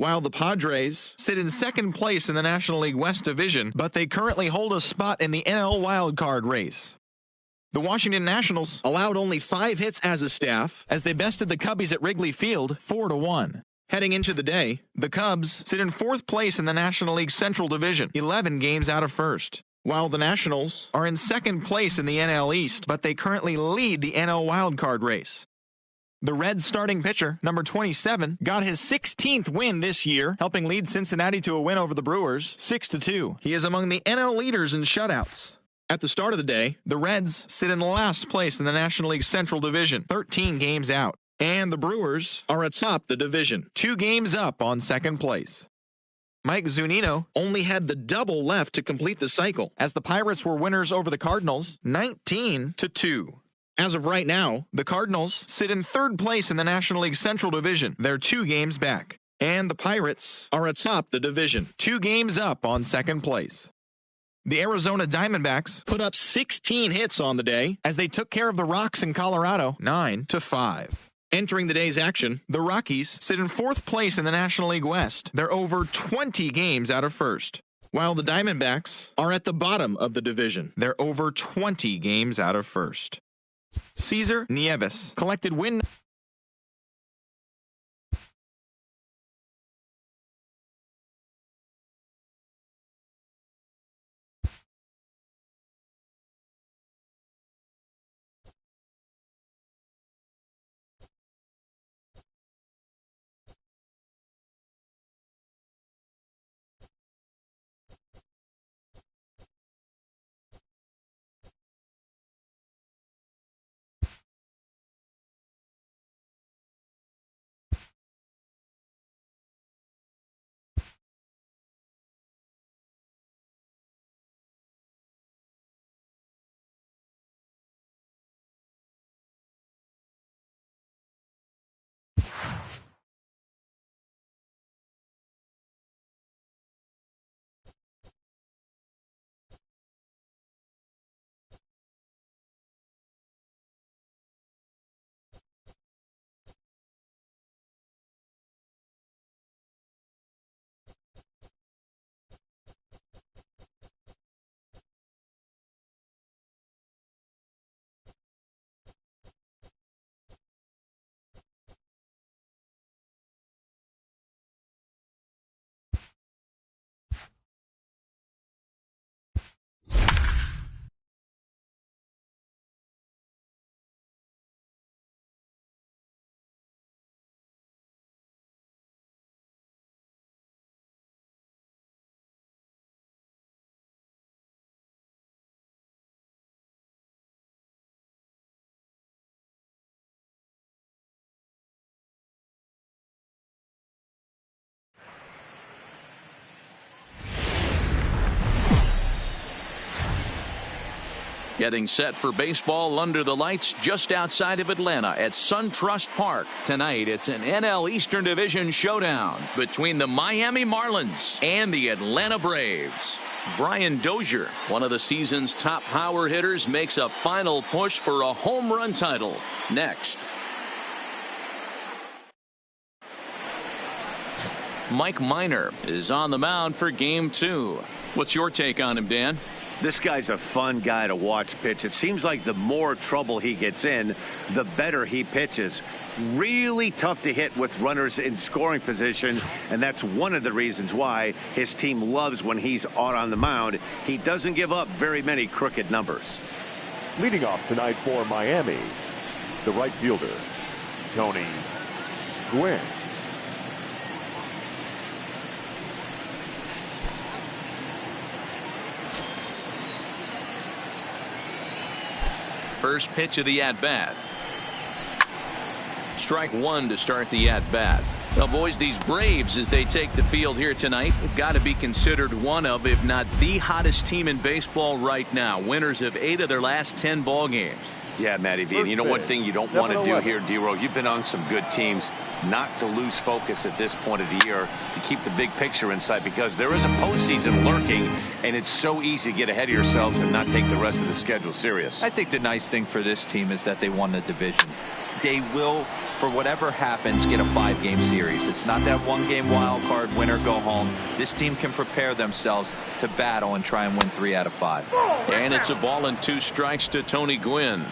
while the Padres sit in second place in the National League West Division, but they currently hold a spot in the NL wildcard race. The Washington Nationals allowed only 5 hits as a staff as they bested the Cubbies at Wrigley Field 4-1. Heading into the day, the Cubs sit in 4th place in the National League Central Division, 11 games out of first, while the Nationals are in second place in the NL East, but they currently lead the NL wildcard race. The Reds starting pitcher, number 27, got his 16th win this year, helping lead Cincinnati to a win over the Brewers, 6-2. He is among the NL leaders in shutouts. At the start of the day, the Reds sit in last place in the National League Central Division, 13 games out. And the Brewers are atop the division, 2 games up on second place. Mike Zunino only had the double left to complete the cycle, as the Pirates were winners over the Cardinals, 19-2. As of right now, the Cardinals sit in 3rd place in the National League Central Division. They're 2 games back. And the Pirates are atop the division, 2 games up on second place. The Arizona Diamondbacks put up 16 hits on the day as they took care of the Rocks in Colorado, 9-5. Entering the day's action, the Rockies sit in 4th place in the National League West. They're over 20 games out of first, while the Diamondbacks are at the bottom of the division. They're over 20 games out of first. Cesar Nieves collected win. Getting set for baseball under the lights just outside of Atlanta at SunTrust Park. Tonight, it's an NL Eastern Division showdown between the Miami Marlins and the Atlanta Braves. Brian Dozier, one of the season's top power hitters, makes a final push for a home run title. Next. Mike Minor is on the mound for Game 2. What's your take on him, Dan? This guy's a fun guy to watch pitch. It seems like the more trouble he gets in, the better he pitches. Really tough to hit with runners in scoring position, and that's one of the reasons why his team loves when he's out on the mound. He doesn't give up very many crooked numbers. Leading off tonight for Miami, the right fielder, Tony Gwynn. First pitch of the at-bat. Strike 1 to start the at-bat. Well, boys, these Braves, as they take the field here tonight, have got to be considered one of, if not the hottest team in baseball right now. Winners of 8 of their last 10 ball games. Yeah, Matty V. And you know one thing you don't want to do here, D-Row, you've been on some good teams, not to lose focus at this point of the year, to keep the big picture in sight, because there is a postseason lurking, and it's so easy to get ahead of yourselves and not take the rest of the schedule serious. I think the nice thing for this team is that they won the division. They will for whatever happens, get a 5-game series. It's not that 1-game wild card, win or go home. This team can prepare themselves to battle and try and win 3 out of 5. And it's a ball and 2 strikes to Tony Gwynn.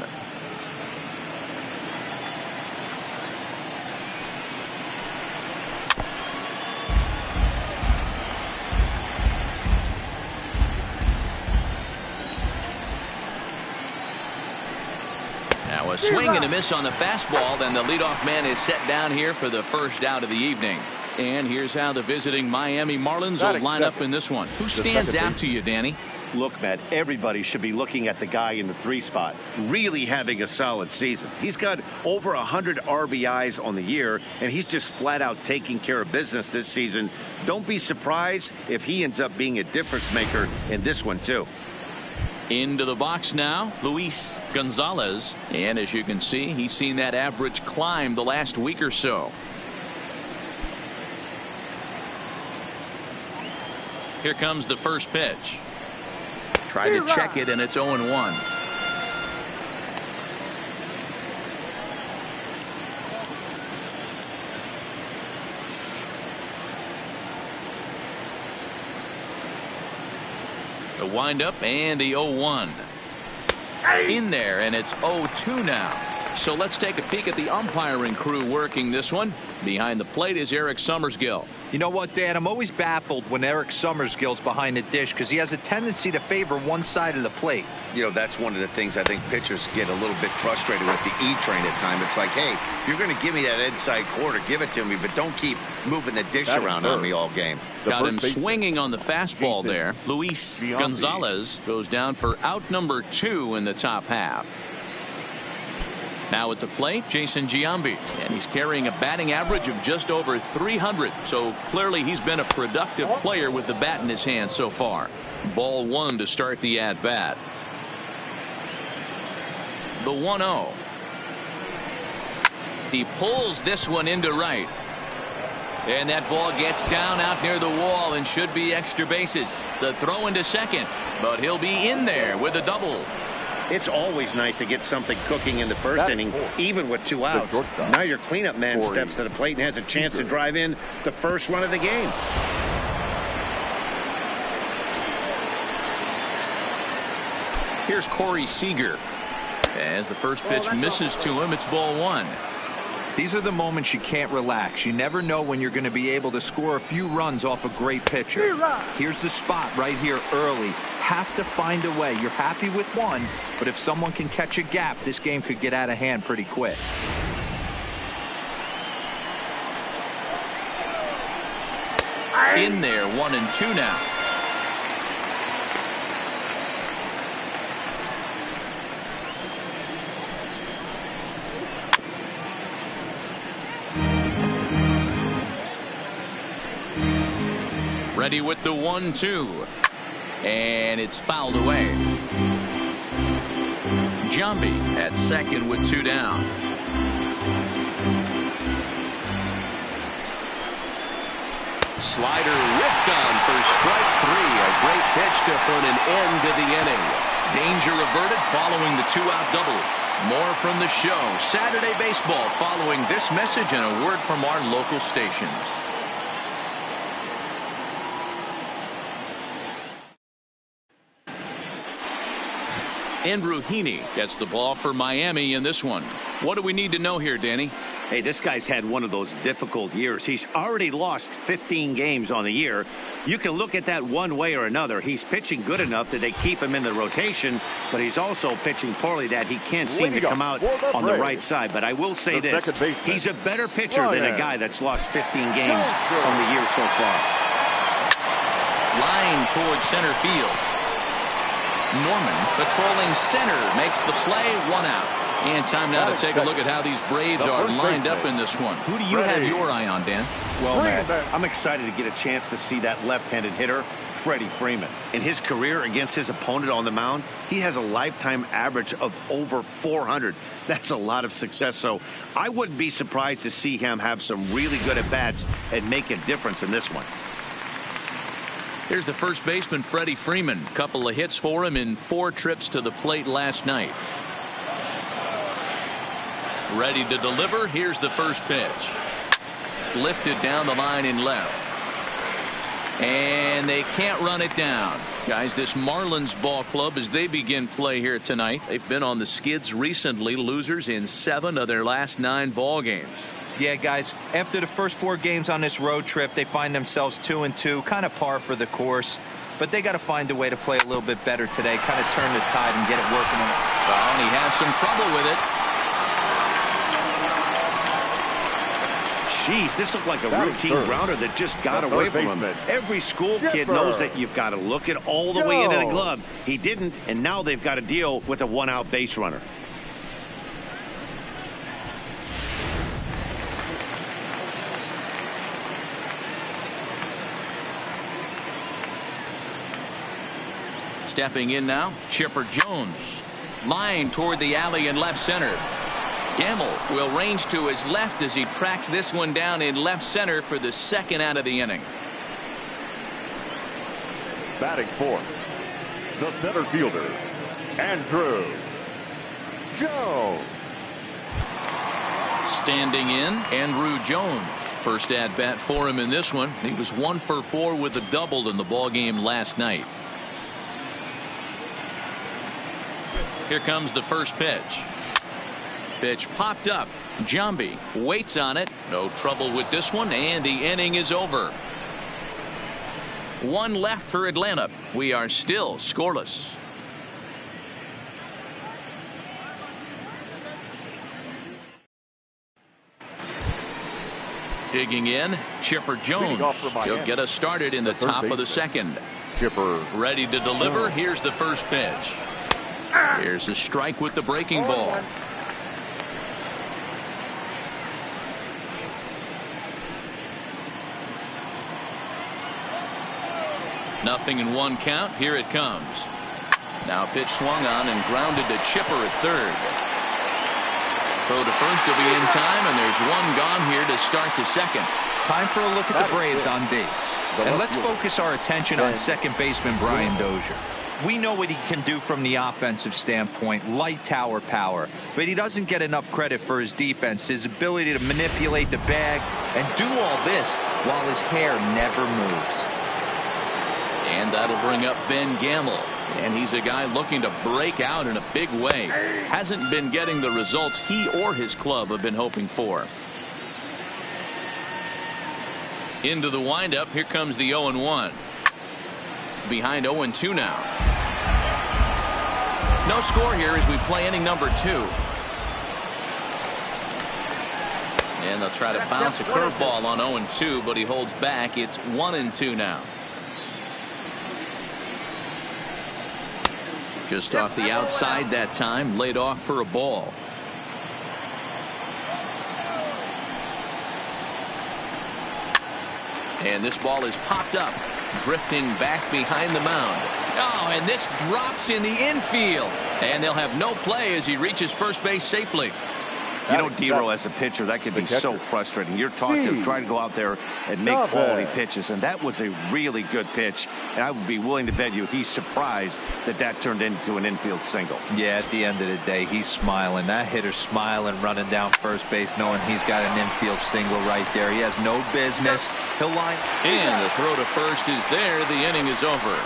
Now a swing and a miss on the fastball. Then the leadoff man is set down here for the first out of the evening. And here's how the visiting Miami Marlins will line up in this one. Who stands out to you, Danny? Look, Matt, everybody should be looking at the guy in the 3 spot, really having a solid season. He's got over 100 RBIs on the year, and he's just flat out taking care of business this season. Don't be surprised if he ends up being a difference maker in this one, too. Into the box now, Luis Gonzalez. And as you can see, he's seen that average climb the last week or so. Here comes the first pitch. Tried to check it, and it's 0-1. The windup and the 0-1. In there, and it's 0-2 now. So let's take a peek at the umpiring crew working this one. Behind the plate is Eric Summersgill. You know what, Dan? I'm always baffled when Eric Summersgill's behind the dish because he has a tendency to favor one side of the plate. You know, that's one of the things I think pitchers get a little bit frustrated with the E-train at times. It's like, hey, if you're going to give me that inside quarter, give it to me, but don't keep moving the dish around on me all game. Got him swinging on the fastball there. Luis Gonzalez goes down for out number 2 in the top half. Now at the plate, Jason Giambi, and he's carrying a batting average of just over 300. So clearly he's been a productive player with the bat in his hand so far. Ball 1 to start the at bat. The 1-0. He pulls this one into right. And that ball gets down out near the wall and should be extra bases. The throw into second, but he'll be in there with a double. It's always nice to get something cooking in the first inning, even with 2 outs. Now your cleanup man steps to the plate and has a chance to drive in the first run of the game. Here's Corey Seeger. As the first pitch misses to him, it's ball 1. These are the moments you can't relax. You never know when you're going to be able to score a few runs off a great pitcher. Here's the spot right here early. Have to find a way. You're happy with one, but if someone can catch a gap, this game could get out of hand pretty quick. In there, 1-2 now. Ready with the 1-2. And it's fouled away. Giambi at second with 2 down. Slider whiffed on for strike 3. A great pitch to put an end to the inning. Danger averted following the 2-out double. More from the show. Saturday baseball following this message and a word from our local stations. Andrew Heaney gets the ball for Miami in this one. What do we need to know here, Danny? Hey, this guy's had one of those difficult years. He's already lost 15 games on the year. You can look at that one way or another. He's pitching good enough that they keep him in the rotation, but he's also pitching poorly that he can't seem to come out on the right side. But I will say this, he's a better pitcher than a guy that's lost 15 games on the year so far. Line towards center field. Norman patrolling center makes the play, 1 out. And time now to take a look at how these Braves are lined up in this one. Who do you have your eye on, Dan? Well, Matt, I'm excited to get a chance to see that left-handed hitter, Freddie Freeman. In his career against his opponent on the mound, he has a lifetime average of over 400. That's a lot of success. So I wouldn't be surprised to see him have some really good at-bats and make a difference in this one. Here's the first baseman, Freddie Freeman. Couple of hits for him in 4 trips to the plate last night. Ready to deliver. Here's the first pitch. Lifted down the line in left. And they can't run it down. Guys, this Marlins ball club, as they begin play here tonight, they've been on the skids recently, losers in 7 of their last 9 ball games. Yeah, guys, after the first 4 games on this road trip, they find themselves 2-2, kind of par for the course. But they got to find a way to play a little bit better today, kind of turn the tide and get it working. Well, and he has some trouble with it. Jeez, this looked like a routine grounder that just got away from him. Every school kid knows that you've got to look it all the way into the glove. He didn't, and now they've got to deal with a 1-out base runner. Stepping in now, Chipper Jones. Line toward the alley in left center. Gamble will range to his left as he tracks this one down in left center for the 2nd out of the inning. Batting fourth, the center fielder, Andrew Jones. Standing in, Andrew Jones. First at bat for him in this one. He was 1 for 4 with a double in the ball game last night. Here comes the first pitch. Pitch popped up. Jambi waits on it. No trouble with this one, and the inning is over. 1 left for Atlanta. We are still scoreless. Digging in, Chipper Jones. He'll get us started in the top of the 2nd. Chipper ready to deliver. Here's the first pitch. Here's a strike with the breaking ball. Nothing in 1 count. Here it comes. Now pitch swung on and grounded to Chipper at 3rd. Throw to first will be in time, and there's 1 gone here to start the 2nd. Time for a look at the Braves on D. And let's focus our attention on second baseman Brian Dozier. We know what he can do from the offensive standpoint, light tower power, but he doesn't get enough credit for his defense, his ability to manipulate the bag and do all this while his hair never moves. And that'll bring up Ben Gamble. And he's a guy looking to break out in a big way. Hasn't been getting the results he or his club have been hoping for. Into the windup. Here comes the 0-1. Behind 0-2 now. No score here as we play inning number 2. And they'll try to bounce a curveball on 0-2, but he holds back. It's 1-2 now. Just off the outside that time, laid off for a ball. And this ball is popped up, drifting back behind the mound. Oh, and this drops in the infield. And they'll have no play as he reaches first base safely. You know, Dero, as a pitcher, that can be so frustrating. You're trying to go out there and make quality pitches, and that was a really good pitch. And I would be willing to bet you he's surprised that turned into an infield single. Yeah, at the end of the day, he's smiling. That hitter's smiling, running down first base, knowing he's got an infield single right there. He has no business. He'll line. And the throw to first is there. The inning is over.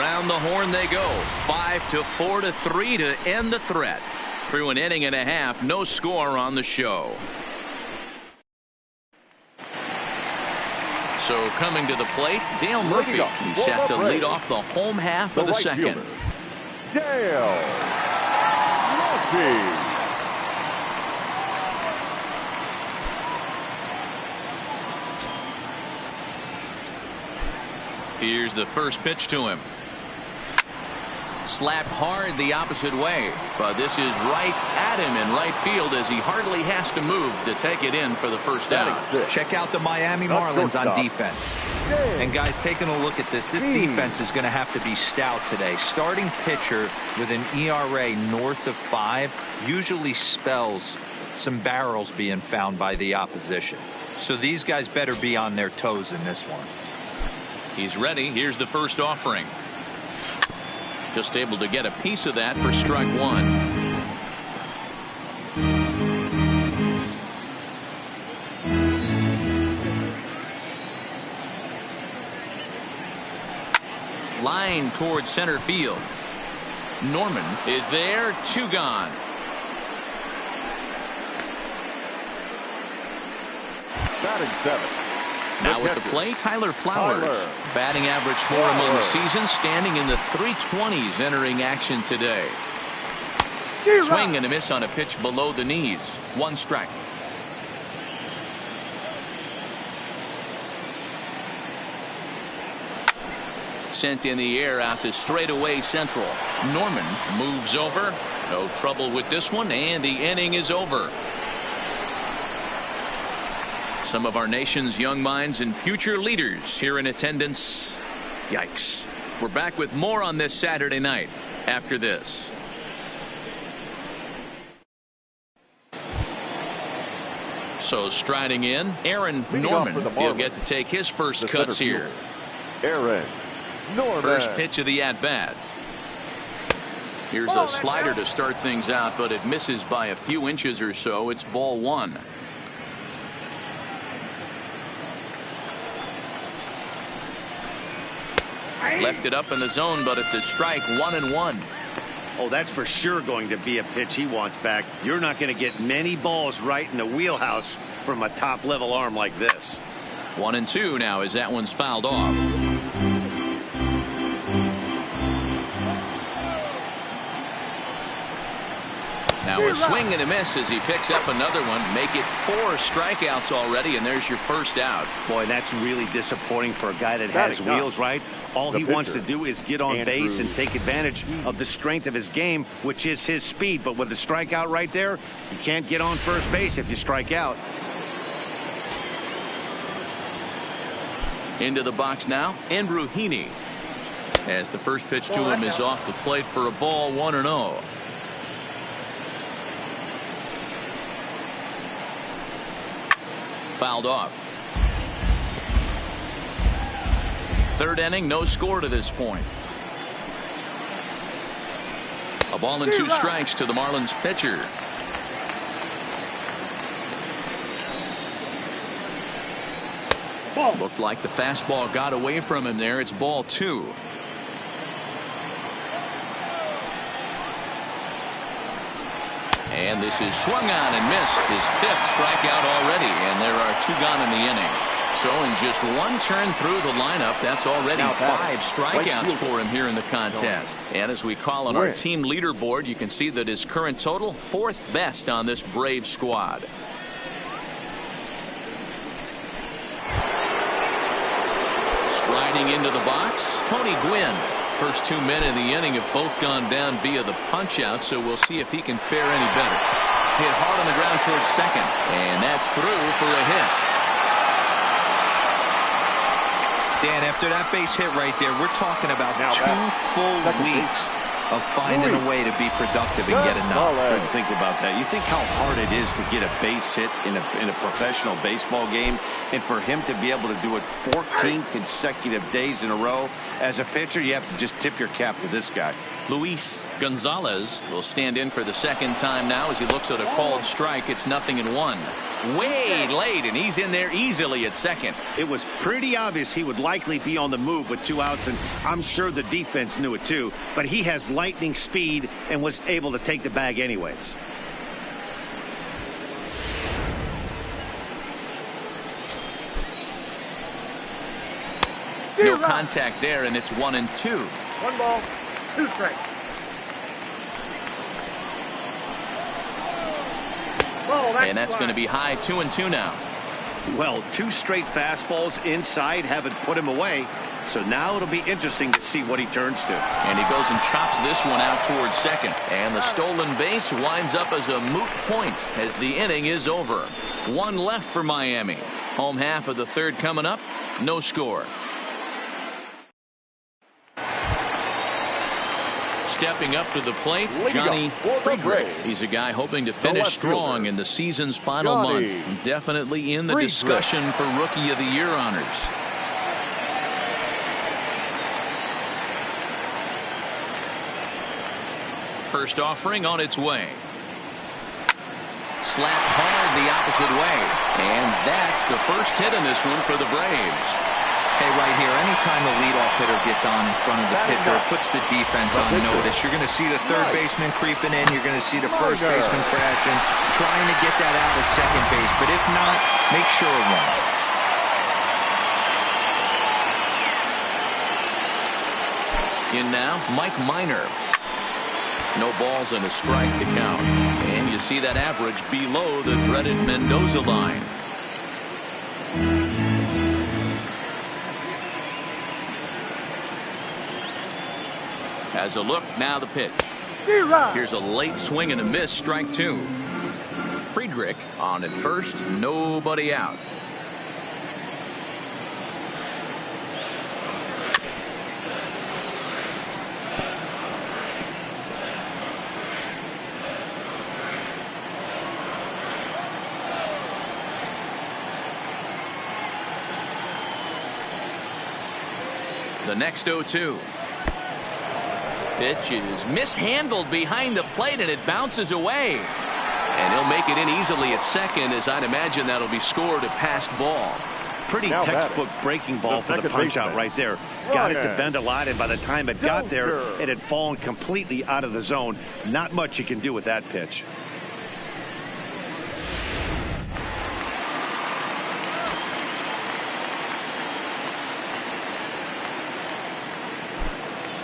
Around the horn they go. 5-4 to 3 to end the threat. Through an inning and a half, no score on the show. So coming to the plate, Dale Murphy. He's set to lead off the home half of the 2nd. Dale Murphy. Here's the first pitch to him. Slapped hard the opposite way, but this is right at him in right field as he hardly has to move to take it in for the first out. Check out the Miami Marlins on defense. And guys, taking a look at this defense is going to have to be stout today. Starting pitcher with an ERA north of 5 usually spells some barrels being found by the opposition. So these guys better be on their toes in this one. He's ready. Here's the first offering. Just able to get a piece of that for strike 1. line towards center field. Norman is there. 2 gone. Batting 7. Now at the plate, Tyler Flowers. Batting average for him on the season, standing in the 320s entering action today. Swing and a miss on a pitch below the knees. 1 strike. Sent in the air out to straightaway central. Norman moves over. No trouble with this one, and the inning is over. Some of our nation's young minds and future leaders here in attendance. Yikes. We're back with more on this Saturday night after this. So striding in, Aaron Norman. He'll get to take his first cuts here. Aaron Norman. First pitch of the at-bat. Here's a slider to start things out, but it misses by a few inches or so. It's ball 1. Left it up in the zone, but it's a strike. 1-1. Oh, that's for sure going to be a pitch he wants back. You're not going to get many balls right in the wheelhouse from a top level arm like this. 1-2 now as that one's fouled off. Now a swing and a miss as he picks up another one. Make it 4 strikeouts already, and there's your first out. Boy, that's really disappointing for a guy that has wheels, right? All he wants to do is get on base and take advantage of the strength of his game, which is his speed. But with the strikeout right there, you can't get on first base if you strike out. Into the box now, Andrew Heaney. As the first pitch to him is off the plate for a ball. 1-0. Fouled off. Third inning, no score to this point. A ball and 2 strikes to the Marlins pitcher. Looked like the fastball got away from him there. It's ball 2. And this is swung on and missed. His 5th strikeout already, and there are 2 gone in the inning. So in just 1 turn through the lineup, that's already 5 strikeouts for him here in the contest. And as we call on our team leaderboard, you can see that his current total 4th best on this Brave squad. Striding into the box, Tony Gwynn. First 2 men in the inning have both gone down via the punch out, so we'll see if he can fare any better. Hit hard on the ground towards second, and that's through for a hit. Dan, after that base hit right there, we're talking about 2 full weeks of finding a way to be productive and get a knock. Think about that. You think how hard it is to get a base hit in a professional baseball game, and for him to be able to do it 14 consecutive days in a row. As a pitcher, you have to just tip your cap to this guy. Luis Gonzalez will stand in for the second time now as he looks at a called strike. It's 0-1. Way late, and he's in there easily at second. It was pretty obvious he would likely be on the move with 2 outs, and I'm sure the defense knew it too. But he has lightning speed and was able to take the bag anyways. No contact there, and it's 1-2. 1 ball, 2 strikes. And that's going to be high. 2-2 now. Well, 2 straight fastballs inside haven't put him away. So now it'll be interesting to see what he turns to. And he goes and chops this one out towards second. And the stolen base winds up as a moot point as the inning is over. 1 left for Miami. Home half of the 3rd coming up. No score. Stepping up to the plate, Johnny Friedrich. He's a guy hoping to finish strong in the season's final month. Definitely in the discussion for Rookie of the Year honors. First offering on its way. Slapped hard the opposite way. And that's the first hit in this one for the Braves. Hey, right here, anytime the leadoff hitter gets on in front of the pitcher, it puts the defense on notice. You're going to see the third baseman creeping in. You're going to see the first baseman crashing, trying to get that out at second base. But if not, make sure of one. In now, Mike Minor. No balls and a strike to count. And you see that average below the dreaded Mendoza line. As a look, now the pitch. Here's a late swing and a miss, strike two. Friedrich on at first, nobody out. The next 0-2. Pitch is mishandled behind the plate and it bounces away. And he'll make it in easily at second, as I'd imagine that'll be scored a passed ball. Pretty textbook breaking ball for the punch out right there. Got it to bend a lot, and by the time it got there, it had fallen completely out of the zone. Not much you can do with that pitch.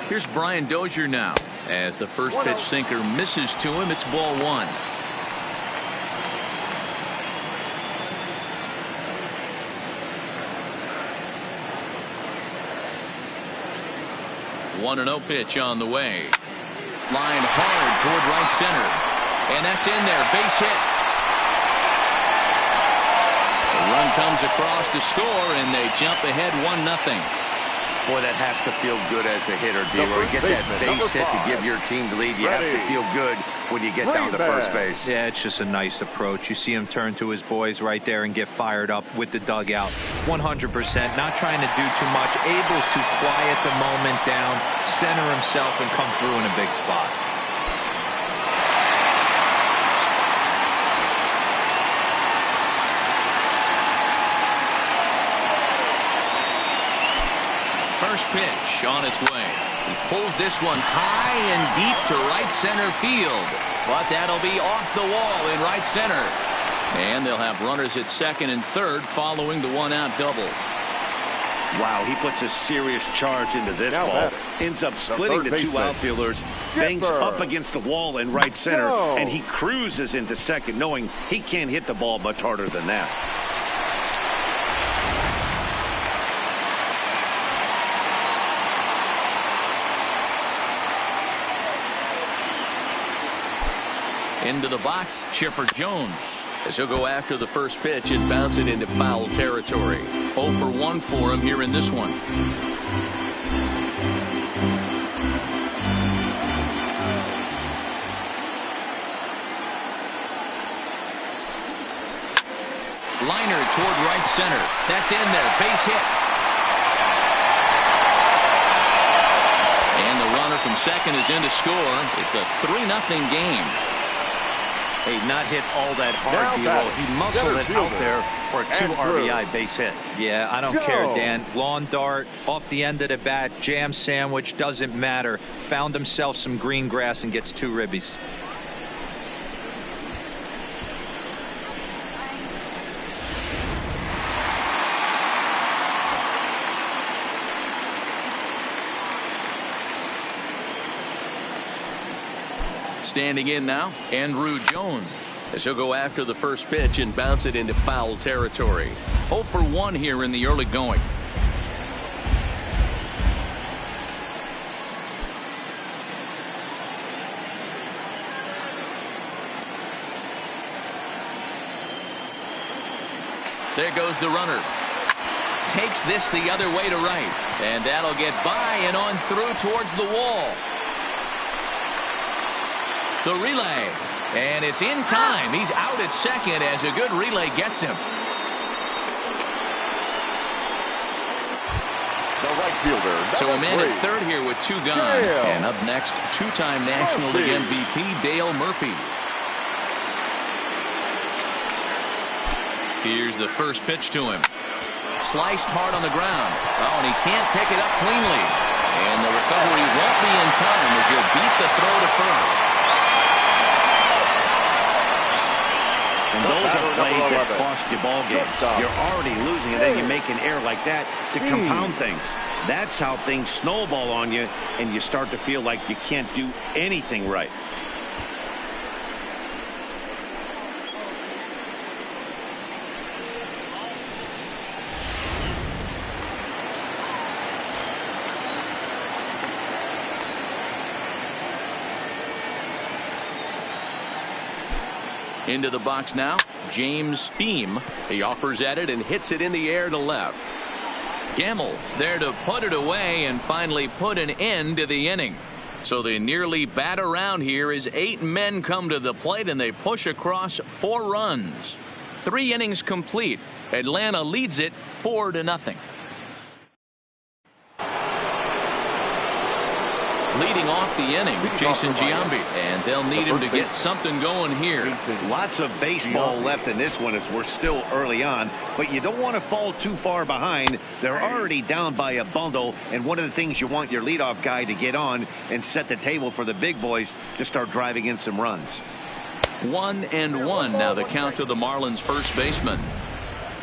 Here's Brian Dozier now. As the first pitch sinker misses to him, it's ball one. One and 0 pitch on the way. Line hard toward right center. And that's in there. Base hit. The run comes across to score, and they jump ahead 1-0. Boy, that has to feel good as a hitter, D-Roy. Get that base hit to give your team the lead. You have to feel good when you get down to first base. Yeah, it's just a nice approach. You see him turn to his boys right there and get fired up with the dugout. 100%. Not trying to do too much. Able to quiet the moment down, center himself, and come through in a big spot. First pitch on its way. He pulls this one high and deep to right center field. But that'll be off the wall in right center. And they'll have runners at second and third following the one-out double. Wow, he puts a serious charge into this ball. Ends up splitting the two outfielders. Bangs up against the wall in right center. And he cruises into second, knowing he can't hit the ball much harder than that. Into the box, Chipper Jones, as he'll go after the first pitch and bounce it into foul territory. 0 for 1 for him here in this one. Liner toward right center. That's in there. Base hit. And the runner from second is in to score. It's a 3-0 game. Hey, not hit all that hard, D-Roll. He muscled it out there for a 2 RBI base hit. Yeah, I don't care, Dan. Lawn dart, off the end of the bat, jam sandwich, doesn't matter. Found himself some green grass and gets 2 ribbies. Standing in now, Andrew Jones, as he'll go after the first pitch and bounce it into foul territory. 0 for 1 here in the early going. There goes the runner. Takes this the other way to right. And that'll get by and on through towards the wall. The relay, and it's in time. He's out at second as a good relay gets him. The right fielder. So a man at third here with 2 gone. And up next, 2-time National League MVP Dale Murphy. Here's the first pitch to him. sliced hard on the ground. Oh, and he can't pick it up cleanly. And the recovery won't be in time as he'll beat the throw to first. And those are plays that cost you ball games. You're already losing, and then you make an error like that to compound things. That's how things snowball on you, and you start to feel like you can't do anything right. Into the box now, James Beam. He offers at it and hits it in the air to left. Gamble's there to put it away and finally put an end to the inning. So they nearly bat around here as 8 men come to the plate and they push across 4 runs. 3 innings complete. Atlanta leads it 4-0. Leading off the inning, Jason Giambi, and they'll need him to get something going here. Lots of baseball left in this one as we're still early on, but you don't want to fall too far behind. They're already down by a bundle, and one of the things you want your leadoff guy to get on and set the table for the big boys to start driving in some runs. 1-1 now the count to the Marlins first baseman.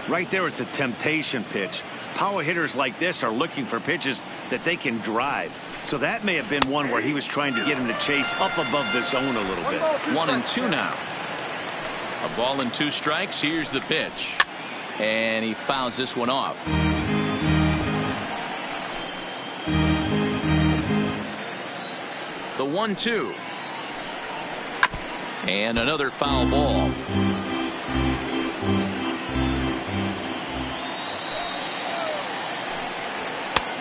Right there is a temptation pitch. Power hitters like this are looking for pitches that they can drive. So that may have been one where he was trying to get him to chase up above the zone a little bit. 1-2 now. A ball and 2 strikes. Here's the pitch. And he fouls this one off. The 1-2. And another foul ball.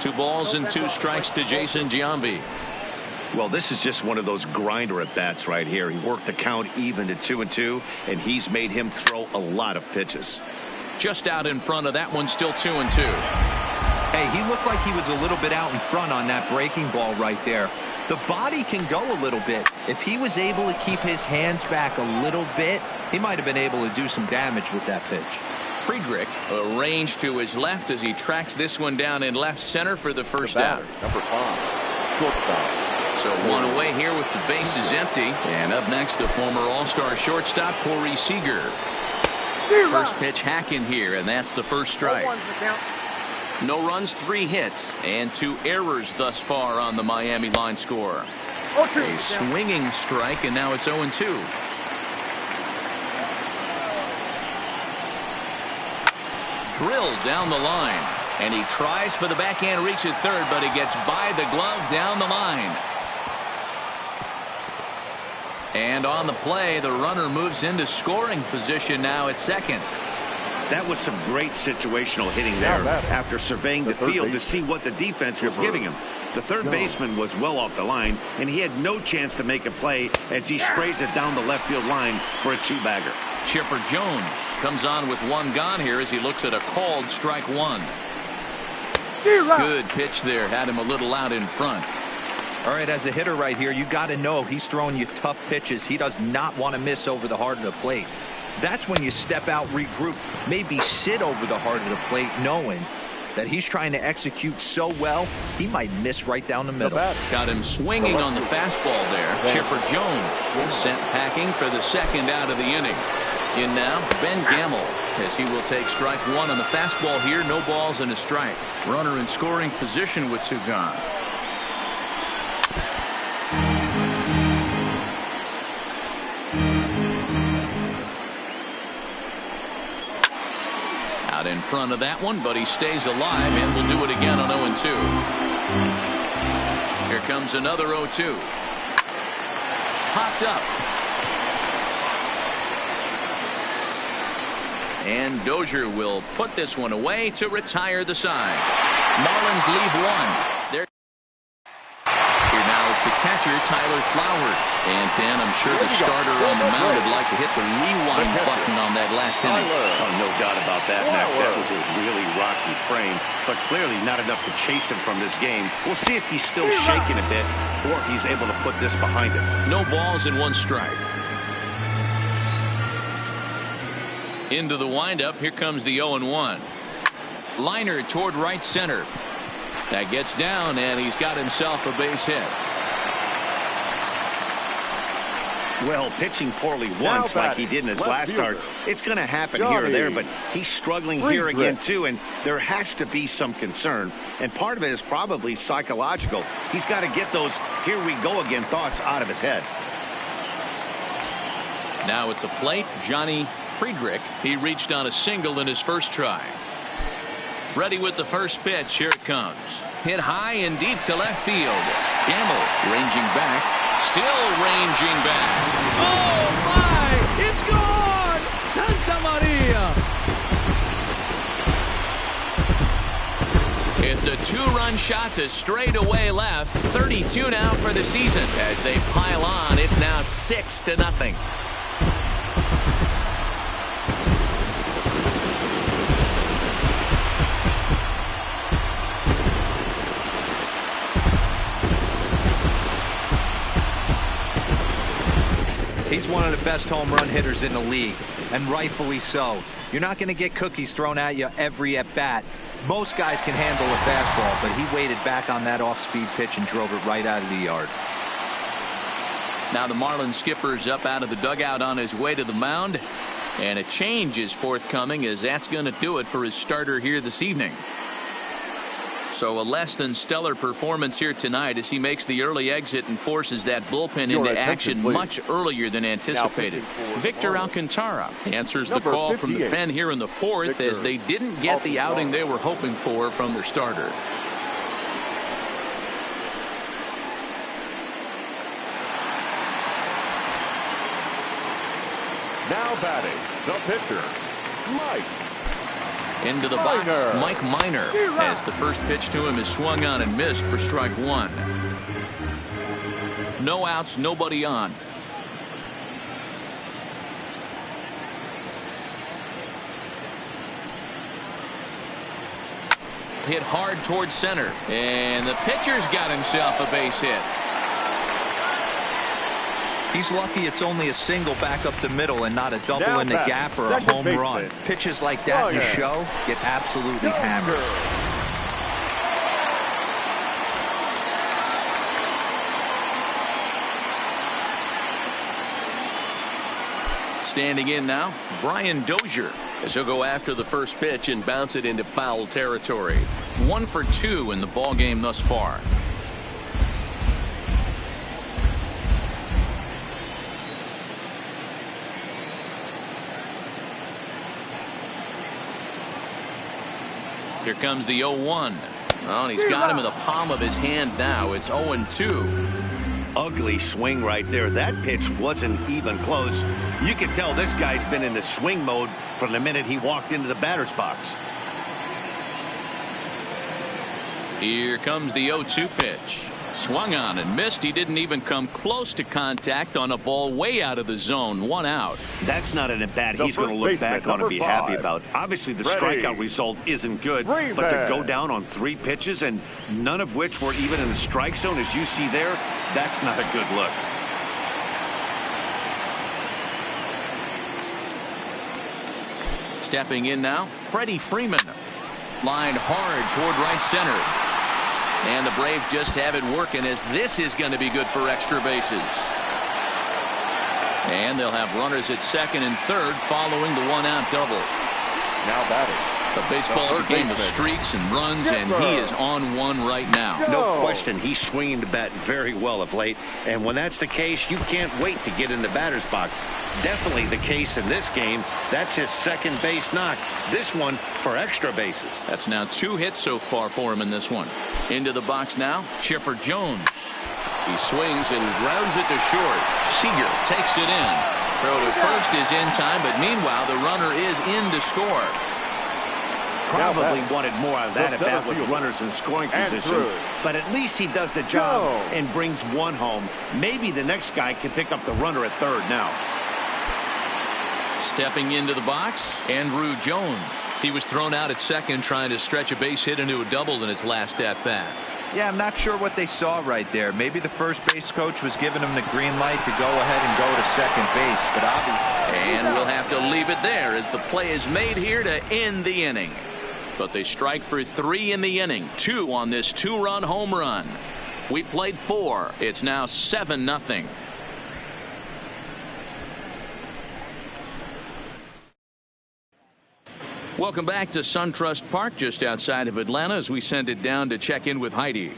Two balls and 2 strikes to Jason Giambi. Well, this is just one of those grinder at bats right here. He worked the count even to 2-2, and he's made him throw a lot of pitches. Just out in front of that one, still 2-2. Hey, he looked like he was a little bit out in front on that breaking ball right there. The body can go a little bit. If he was able to keep his hands back a little bit, he might have been able to do some damage with that pitch. Friedrich arranged to his left as he tracks this one down in left center for the first out. Number 5, shortstop. So 1 away here with the bases empty. And up next, the former All-Star shortstop, Corey Seeger. First pitch hacking here, and that's the first strike. No runs, 3 hits, and 2 errors thus far on the Miami line score. A swinging strike, and now it's 0-2. Drilled down the line, and he tries for the backhand reach at third, but he gets by the glove down the line. And on the play, the runner moves into scoring position now at second. That was some great situational hitting there after surveying the field to see what the defense was giving him. The third baseman was well off the line, and he had no chance to make a play as he sprays it down the left field line for a 2-bagger. Chipper Jones comes on with 1 gone here as he looks at a called strike 1. Good pitch there, had him a little out in front. All right, as a hitter right here, you got to know he's throwing you tough pitches. He does not want to miss over the heart of the plate. That's when you step out, regroup, maybe sit over the heart of the plate, knowing that he's trying to execute so well, he might miss right down the middle. Got him swinging on the fastball there. Chipper Jones sent packing for the second out of the inning. In now, Ben Gamble, as he will take strike 1 on the fastball here. No balls and a strike. Runner in scoring position with 2 gone. Out in front of that one, but he stays alive and will do it again on 0-2. Here comes another 0-2. Popped up. And Dozier will put this one away to retire the side. Marlins leave 1. Here now is the catcher, Tyler Flowers. And Dan, I'm sure the starter on the mound would like to hit the rewind button on that last inning. Oh, no doubt about that, Mac. That was a really rocky frame, but clearly not enough to chase him from this game. We'll see if he's still shaking a bit or if he's able to put this behind him. No balls and 1 strike. Into the windup. Here comes the 0-1. Liner toward right center. That gets down, and he's got himself a base hit. Well, pitching poorly once like he did in his last start, it's going to happen here or there, but he's struggling here again, too, and there has to be some concern. And part of it is probably psychological. He's got to get those here we go again thoughts out of his head. Now at the plate, Johnny Friedrich. He reached on a single in his first try. Ready with the first pitch. Here it comes. Hit high and deep to left field. Gamble ranging back. Still ranging back. Oh, my! It's gone! Santa Maria! It's a two-run shot to straightaway left. 32 now for the season. As they pile on, it's now 6-0. He's one of the best home run hitters in the league, and rightfully so. You're not going to get cookies thrown at you every at-bat. Most guys can handle a fastball, but he waited back on that off-speed pitch and drove it right out of the yard. Now the Marlins skipper's up out of the dugout on his way to the mound, and a change is forthcoming, as that's going to do it for his starter here this evening. So a less than stellar performance here tonight as he makes the early exit and forces that bullpen into action much earlier than anticipated. Victor Alcantara answers the call from the pen here in the fourth, as they didn't get the outing they were hoping for from their starter. Now batting, the pitcher, Mike. Into the box, Mike Minor, as the first pitch to him is swung on and missed for strike one. No outs, nobody on. Hit hard towards center, and the pitcher's got himself a base hit. He's lucky it's only a single back up the middle and not a double in the gap or a home run. Pitches like that in the show get absolutely hammered. Standing in now, Brian Dozier, as he'll go after the first pitch and bounce it into foul territory. 1 for 2 in the ballgame thus far. Here comes the 0-1. Oh, and he's got him in the palm of his hand now. It's 0-2. Ugly swing right there. That pitch wasn't even close. You can tell this guy's been in the swing mode from the minute he walked into the batter's box. Here comes the 0-2 pitch. Swung on and missed. He didn't even come close to contact on a ball way out of the zone. 1 out. That's not an at-bat he's going to look back on and be happy about. Obviously, the strikeout result isn't good, but to go down on 3 pitches and none of which were even in the strike zone, as you see there, that's not a good look. Stepping in now, Freddie Freeman. Lined hard toward right center. And the Braves just have it working, as this is going to be good for extra bases. And they'll have runners at second and third following the 1-out double. Now batting. The baseball is a game of streaks and runs, and he is on one right now. No question, he's swinging the bat very well of late, and when that's the case, you can't wait to get in the batter's box. Definitely the case in this game. That's his second base knock. This one for extra bases. That's now 2 hits so far for him in this one. Into the box now, Chipper Jones. He swings and grounds it to short. Seeger takes it in. Throw to first is in time, but meanwhile the runner is in to score. Probably wanted more out of that at bat with runners in scoring position, but at least he does the job and brings 1 home. Maybe the next guy can pick up the runner at third now. Stepping into the box, Andrew Jones. He was thrown out at second trying to stretch a base hit into a double in his last at bat. Yeah, I'm not sure what they saw right there. Maybe the first base coach was giving him the green light to go ahead and go to second base, but obviously. And we'll have to leave it there as the play is made here to end the inning. but they strike for 3 in the inning. 2 on this 2-run home run. We played 4. It's now 7-0. Welcome back to SunTrust Park just outside of Atlanta as we send it down to check in with Heidi.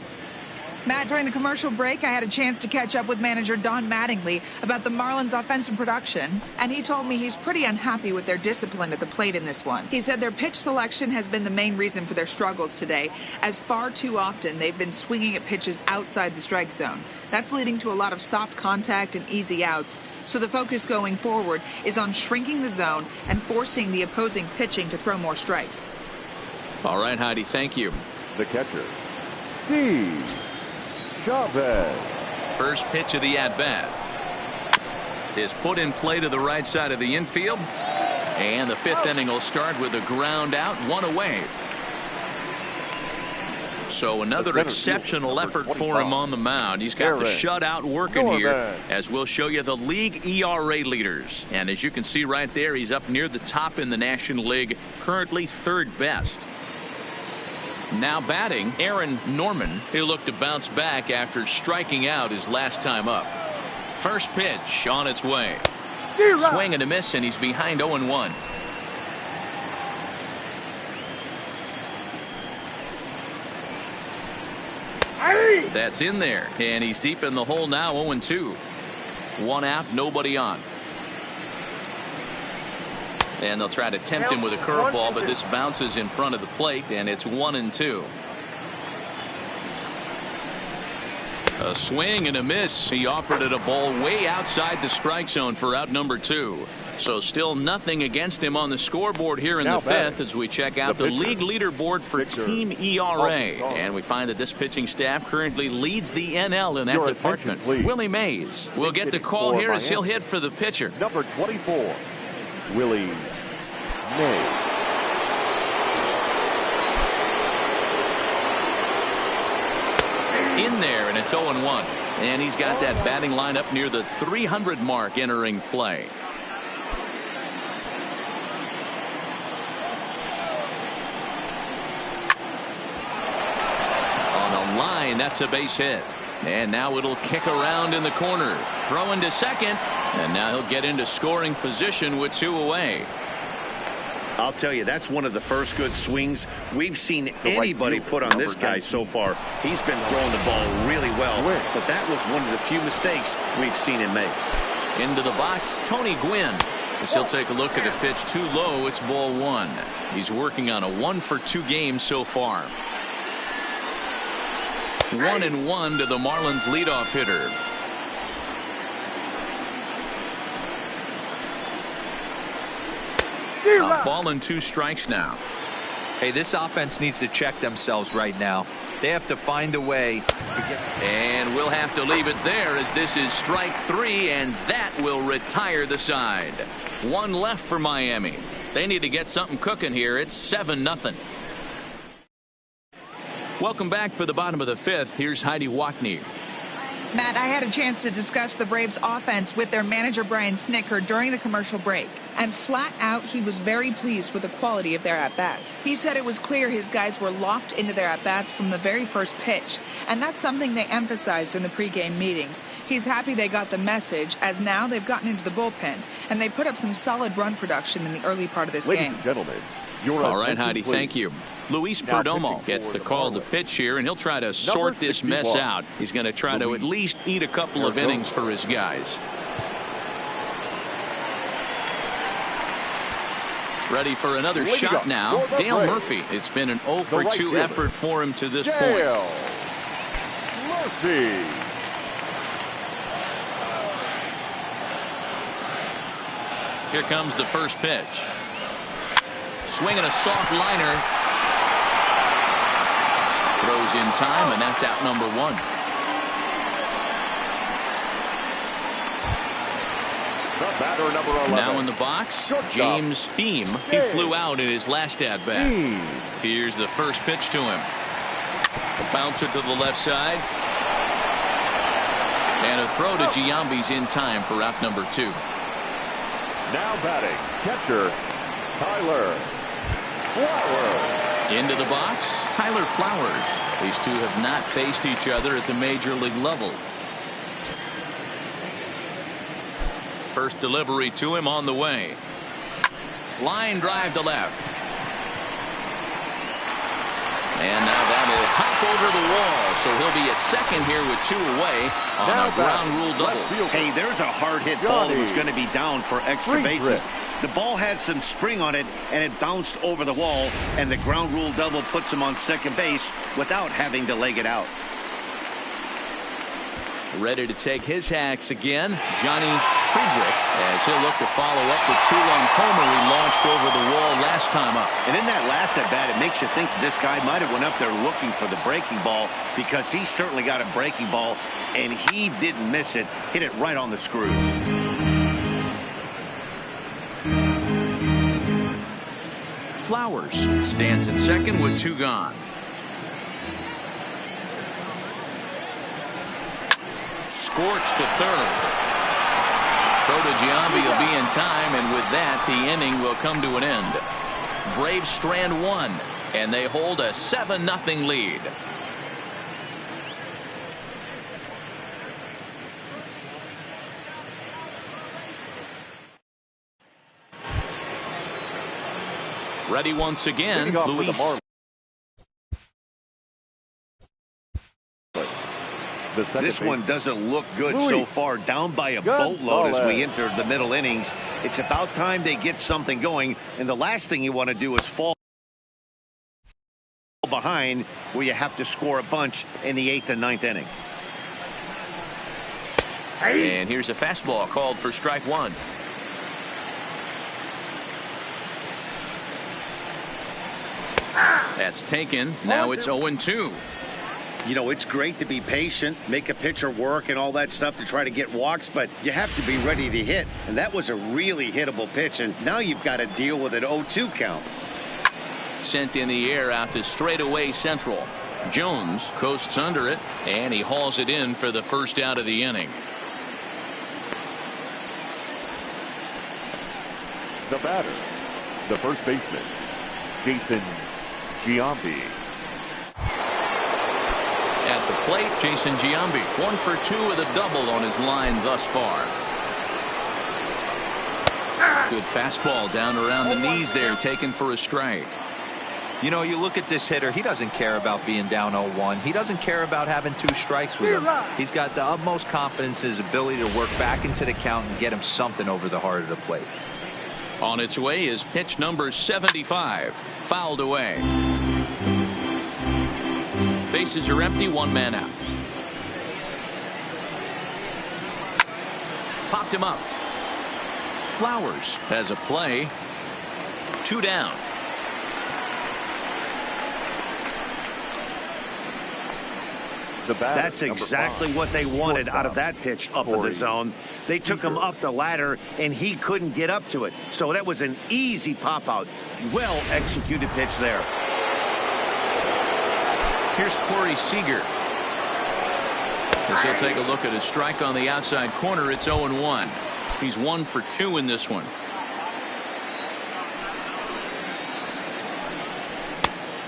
Matt, during the commercial break, I had a chance to catch up with manager Don Mattingly about the Marlins' offensive production, and he told me he's pretty unhappy with their discipline at the plate in this one. He said their pitch selection has been the main reason for their struggles today, as far too often they've been swinging at pitches outside the strike zone. That's leading to a lot of soft contact and easy outs, so the focus going forward is on shrinking the zone and forcing the opposing pitching to throw more strikes. All right, Heidi, thank you. The catcher, Steve Chavez. First pitch of the at-bat is put in play to the right side of the infield. And the 5th inning will start with a ground out, 1 away. So another exceptional effort for him on the mound. He's got the shutout working here, as we'll show you the league ERA leaders. And as you can see right there, he's up near the top in the National League, currently 3rd best. Now batting, Aaron Norman. He'll look to bounce back after striking out his last time up. First pitch on its way. Swing and a miss, and he's behind 0-1. That's in there, and he's deep in the hole now, 0-2. 1 out, nobody on. And they'll try to tempt him with a curveball, but this bounces in front of the plate, and it's 1-2. A swing and a miss. He offered it a ball way outside the strike zone for out number 2. So still nothing against him on the scoreboard here in the 5th as we check out the league leaderboard for team ERA. And we find that this pitching staff currently leads the NL in that department. Willie Mays will get the call here as he'll hit for the pitcher. Number 24, Willie Mays. In there, and it's 0-1. And he's got that batting line up near the 300 mark entering play. On a line, that's a base hit. And now it'll kick around in the corner. Throwing to second. And now he'll get into scoring position with 2 away. I'll tell you, that's one of the first good swings we've seen anybody put on this guy so far. He's been throwing the ball really well, but that was one of the few mistakes we've seen him make. Into the box, Tony Gwynn. As he'll take a look at a pitch too low, it's ball 1. He's working on a 1-for-2 game so far. 1-1 to the Marlins leadoff hitter. A ball and 2 strikes now. Hey, this offense needs to check themselves right now. They have to find a way to get. And we'll have to leave it there as this is strike 3, and that will retire the side. 1 left for Miami. They need to get something cooking here. It's 7-0. Welcome back for the bottom of the 5th. Here's Heidi Watney. Matt, I had a chance to discuss the Braves' offense with their manager Brian Snitker during the commercial break. And flat out, he was very pleased with the quality of their at-bats. He said it was clear his guys were locked into their at-bats from the very first pitch. And that's something they emphasized in the pregame meetings. He's happy they got the message, as now they've gotten into the bullpen. And they put up some solid run production in the early part of this game. Ladies and gentlemen, all right, Heidi, thank you. Luis Perdomo gets the call to pitch here, and he'll try to sort this mess out. He's going to try to at least eat a couple of innings for his guys. Ready for another shot now. Dale Murphy. It's been an 0-for-2 effort for him to this point. Murphy. Here comes the first pitch. Swinging a soft liner. Throws in time, and that's out number 1. The batter, number 11. Now in the box, James Beam. He flew out in his last at-bat. Here's the first pitch to him. A bouncer to the left side. And a throw to Giambi's in time for out number 2. Now batting, catcher Tyler Flowers. Into the box, Tyler Flowers. These two have not faced each other at the major league level. First delivery to him on the way. Line drive to left. And now that'll hop over the wall, so he'll be at second here with 2 away on a ground rule double. Hey, there's a hard-hit ball that was going to be down for extra bases. The ball had some spring on it, and it bounced over the wall, and the ground rule double puts him on second base without having to leg it out. Ready to take his hacks again, Johnny Friedrich, as he'll look to follow up the 2-run homer he launched over the wall last time up. And in that last at-bat, it makes you think this guy might have went up there looking for the breaking ball, because he certainly got a breaking ball, and he didn't miss it. Hit it right on the screws. Flowers stands at second with 2 gone. Scorched to third. Throw to Giambi will be in time, and with that, the inning will come to an end. Braves strand 1, and they hold a 7-0 lead. Ready once again, Luis. This one doesn't look good so far. Down by a boatload as we enter the middle innings. It's about time they get something going, and the last thing you want to do is fall behind where you have to score a bunch in the 8th and 9th inning. And here's a fastball called for strike 1. That's taken. Now it's 0-2. You know, it's great to be patient, make a pitcher work and all that stuff to try to get walks, but you have to be ready to hit. And that was a really hittable pitch, and now you've got to deal with an 0-2 count. Sent in the air out to straightaway central. Jones coasts under it, and he hauls it in for the first out of the inning. The batter, the first baseman, Jason Giambi. At the plate, Jason Giambi, 1 for 2 with a double on his line thus far. Good fastball down around the knees there, taken for a strike. You know, you look at this hitter, he doesn't care about being down 0-1. He doesn't care about having 2 strikes with him. He's got the utmost confidence in his ability to work back into the count and get him something over the heart of the plate. On its way is pitch number 75, fouled away. Bases are empty, 1 man out. Popped him up. Flowers has a play. 2 down. That's exactly what they wanted out of that pitch up in the zone. They took him up the ladder, and he couldn't get up to it. So that was an easy pop-out. Well-executed pitch there. Here's Corey Seeger. As he'll take a look at a strike on the outside corner, it's 0-1. He's 1 for 2 in this one.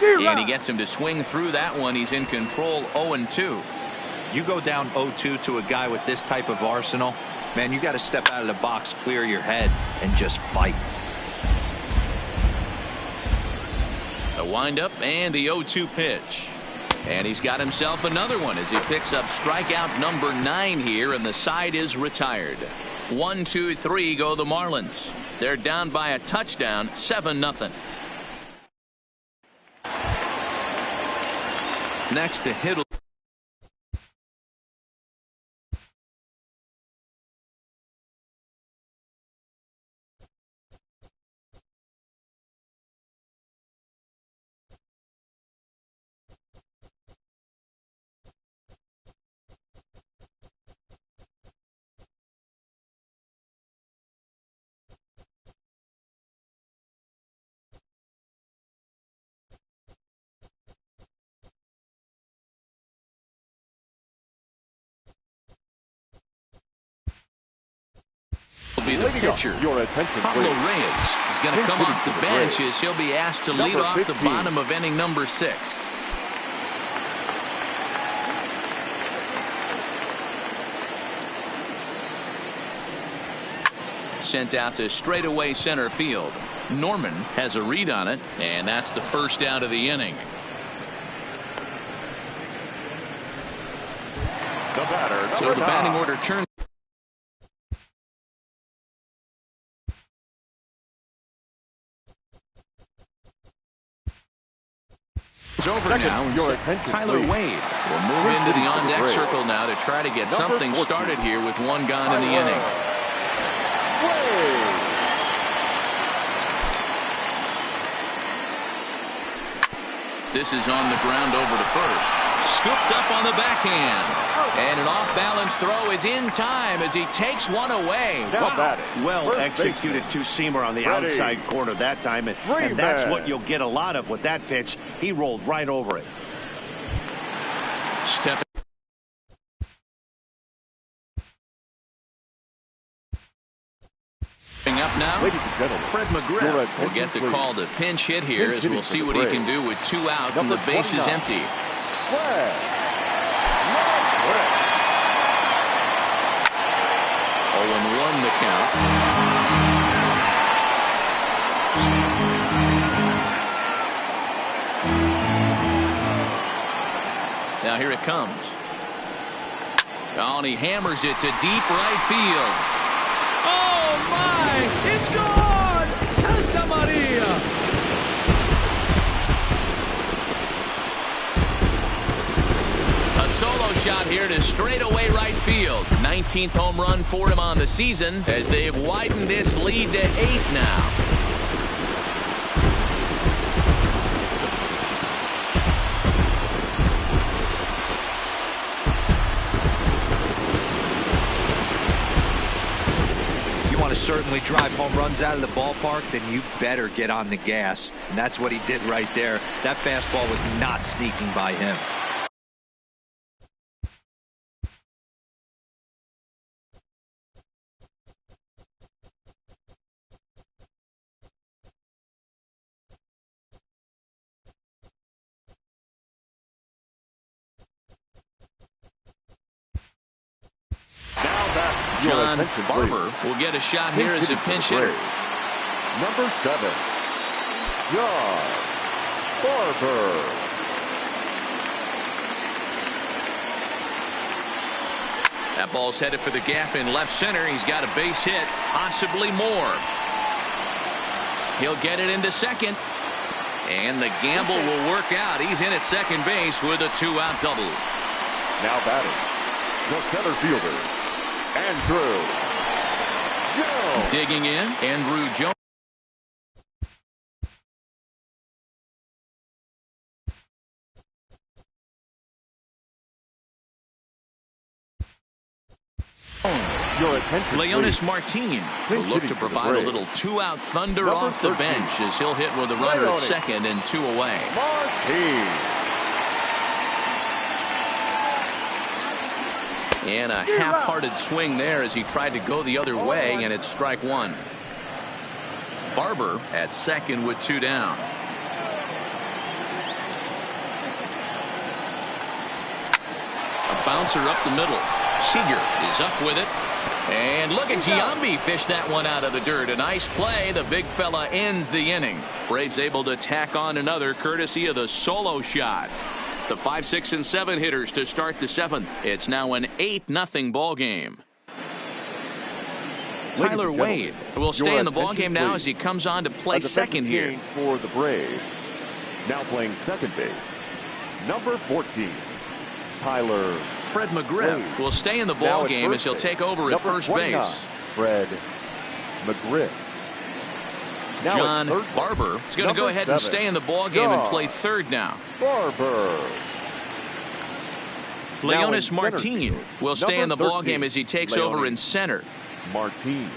And he gets him to swing through that one. He's in control, 0-2. You go down 0-2 to a guy with this type of arsenal, man, you got to step out of the box, clear your head, and just fight. The windup and the 0-2 pitch. And he's got himself another one as he picks up strikeout number 9 here, and the side is retired. 1, 2, 3 go the Marlins. They're down by a touchdown, 7-0. Next to hit be the pitcher. Your attention, Pablo please. Reyes is going to come off the bench as he'll be asked to lead off the bottom of inning number 6. Sent out to straightaway center field. Norman has a read on it, and that's the first out of the inning. The batter, So the batting order turns over now. Tyler Wade will move into the on-deck circle now to try to get something started here with one gone in the inning. This is on the ground over to first. Scooped up on the backhand. And an off-balance throw is in time as he takes one away. Wow. Well executed two-seamer on the outside corner that time. And that's what you'll get a lot of with that pitch. He rolled right over it. Stepping up now, Fred McGriff will get the call to pinch hit here as we'll see what he can do with 2 out and the base is empty. 0-1 the count. Now here it comes. Oh, and he hammers it to deep right field. Oh my! It's gone! Santa Maria! A solo shot here to straightaway right field. 19th home run for him on the season as they've widened this lead to 8 now. Certainly drive home runs out of the ballpark, then you better get on the gas. And that's what he did right there. That fastball was not sneaking by him. John Barber will get a shot here as a pinch hitter. Number 7, John Barber. That ball's headed for the gap in left center. He's got a base hit, possibly more. He'll get it into second. And the gamble will work out. He's in at second base with a 2-out double. Now batting, the center fielder, Andrew Jones. Digging in, Andrew Jones. Your attention, Leonis Martin will look to provide a little 2-out thunder off the bench as he'll hit with a runner at second and 2 away. Martin. And a half-hearted swing there as he tried to go the other way, and it's strike 1. Barber at second with 2 down. A bouncer up the middle. Seeger is up with it. And look at Giambi fish that one out of the dirt. A nice play. The big fella ends the inning. Braves able to tack on another courtesy of the solo shot. The 5, 6, and 7 hitters to start the 7th. It's now an 8-0 ball game. Tyler Wade will stay in the ball game now as he comes on to play second here. For the Braves, now playing second base, number 14, Tyler. Fred McGriff will stay in the ball game as he'll take over at first base. Fred McGriff. John Barber is going to go ahead and stay in the ball game and play third now. Barber. Leonis Martin will stay in the ball game as he takes over in center. Martin.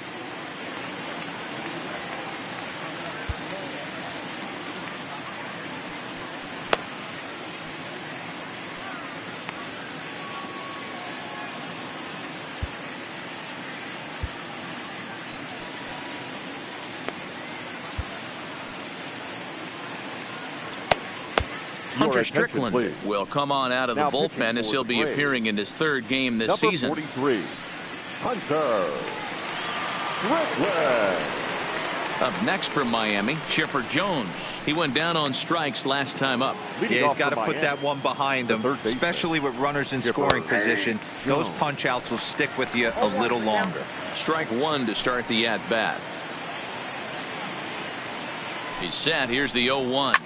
Hunter Strickland will come on out of the bullpen as he'll be appearing in his third game this season. Number 43, Hunter Strickland. Up next from Miami, Chipper Jones. He went down on strikes last time up. Yeah, he's got to put that one behind him, especially with runners in scoring position. Those punch outs will stick with you a little longer. Strike one to start the at-bat. He's set. Here's the 0-1.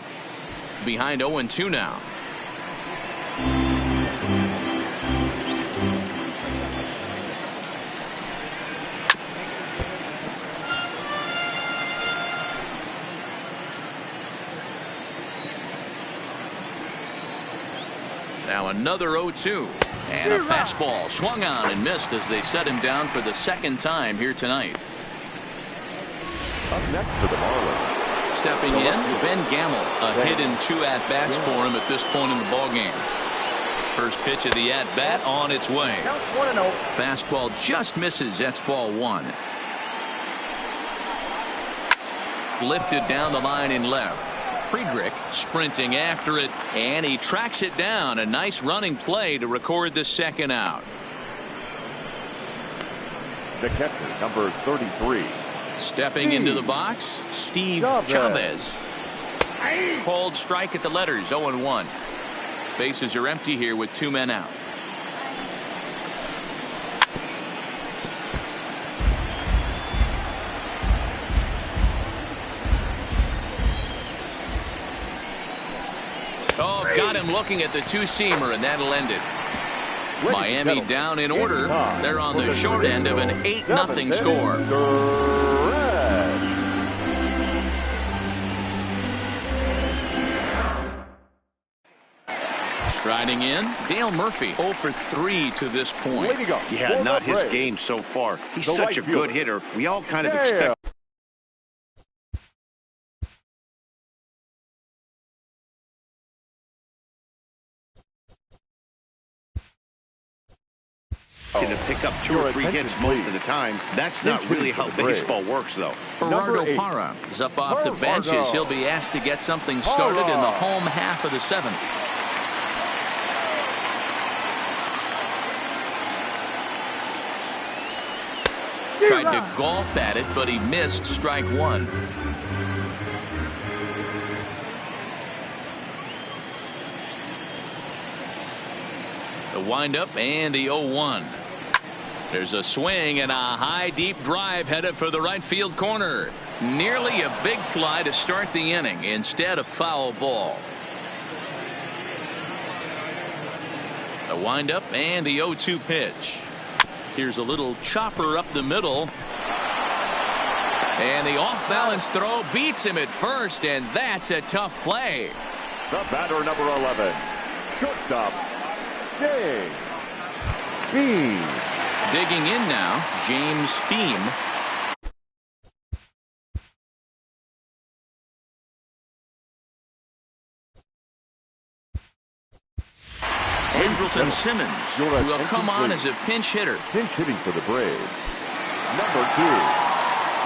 Behind 0-2 now. Now another 0-2. And a fastball swung on and missed as they set him down for the second time here tonight. Up next for the Marlins. Stepping in, Ben Gamble. A hit in 2 at-bats for him at this point in the ballgame. First pitch of the at-bat on its way. Fastball just misses. That's ball 1. Lifted down the line in left. Friedrich sprinting after it, and he tracks it down. A nice running play to record the second out. The catcher, number 33. Stepping into the box, Steve Chavez. Called strike at the letters, 0-1. Bases are empty here with 2 men out. Oh, got him looking at the two-seamer, and that'll end it. Miami down in order. They're on the short end of an 8-0 score. Striding in, Dale Murphy 0 for 3 to this point. Yeah, not his game so far. He's such a good hitter. We all kind of expect to pick up 2 or 3 hits most of the time. That's not really how baseball works, though. Gerardo Parra is up off the bench as he'll be asked to get something started in the home half of the 7th. Tried to golf at it, but he missed strike 1. The windup and the 0-1. There's a swing and a high deep drive headed for the right field corner. Nearly a big fly to start the inning. Instead a foul ball. The windup and the 0-2 pitch. Here's a little chopper up the middle. And the off balance throw beats him at first, and that's a tough play. The batter, number 11, shortstop James Beam. Digging in now, James Beam. Andrelton Simmons will come on as a pinch hitter. Pinch hitting for the Braves. Number 2,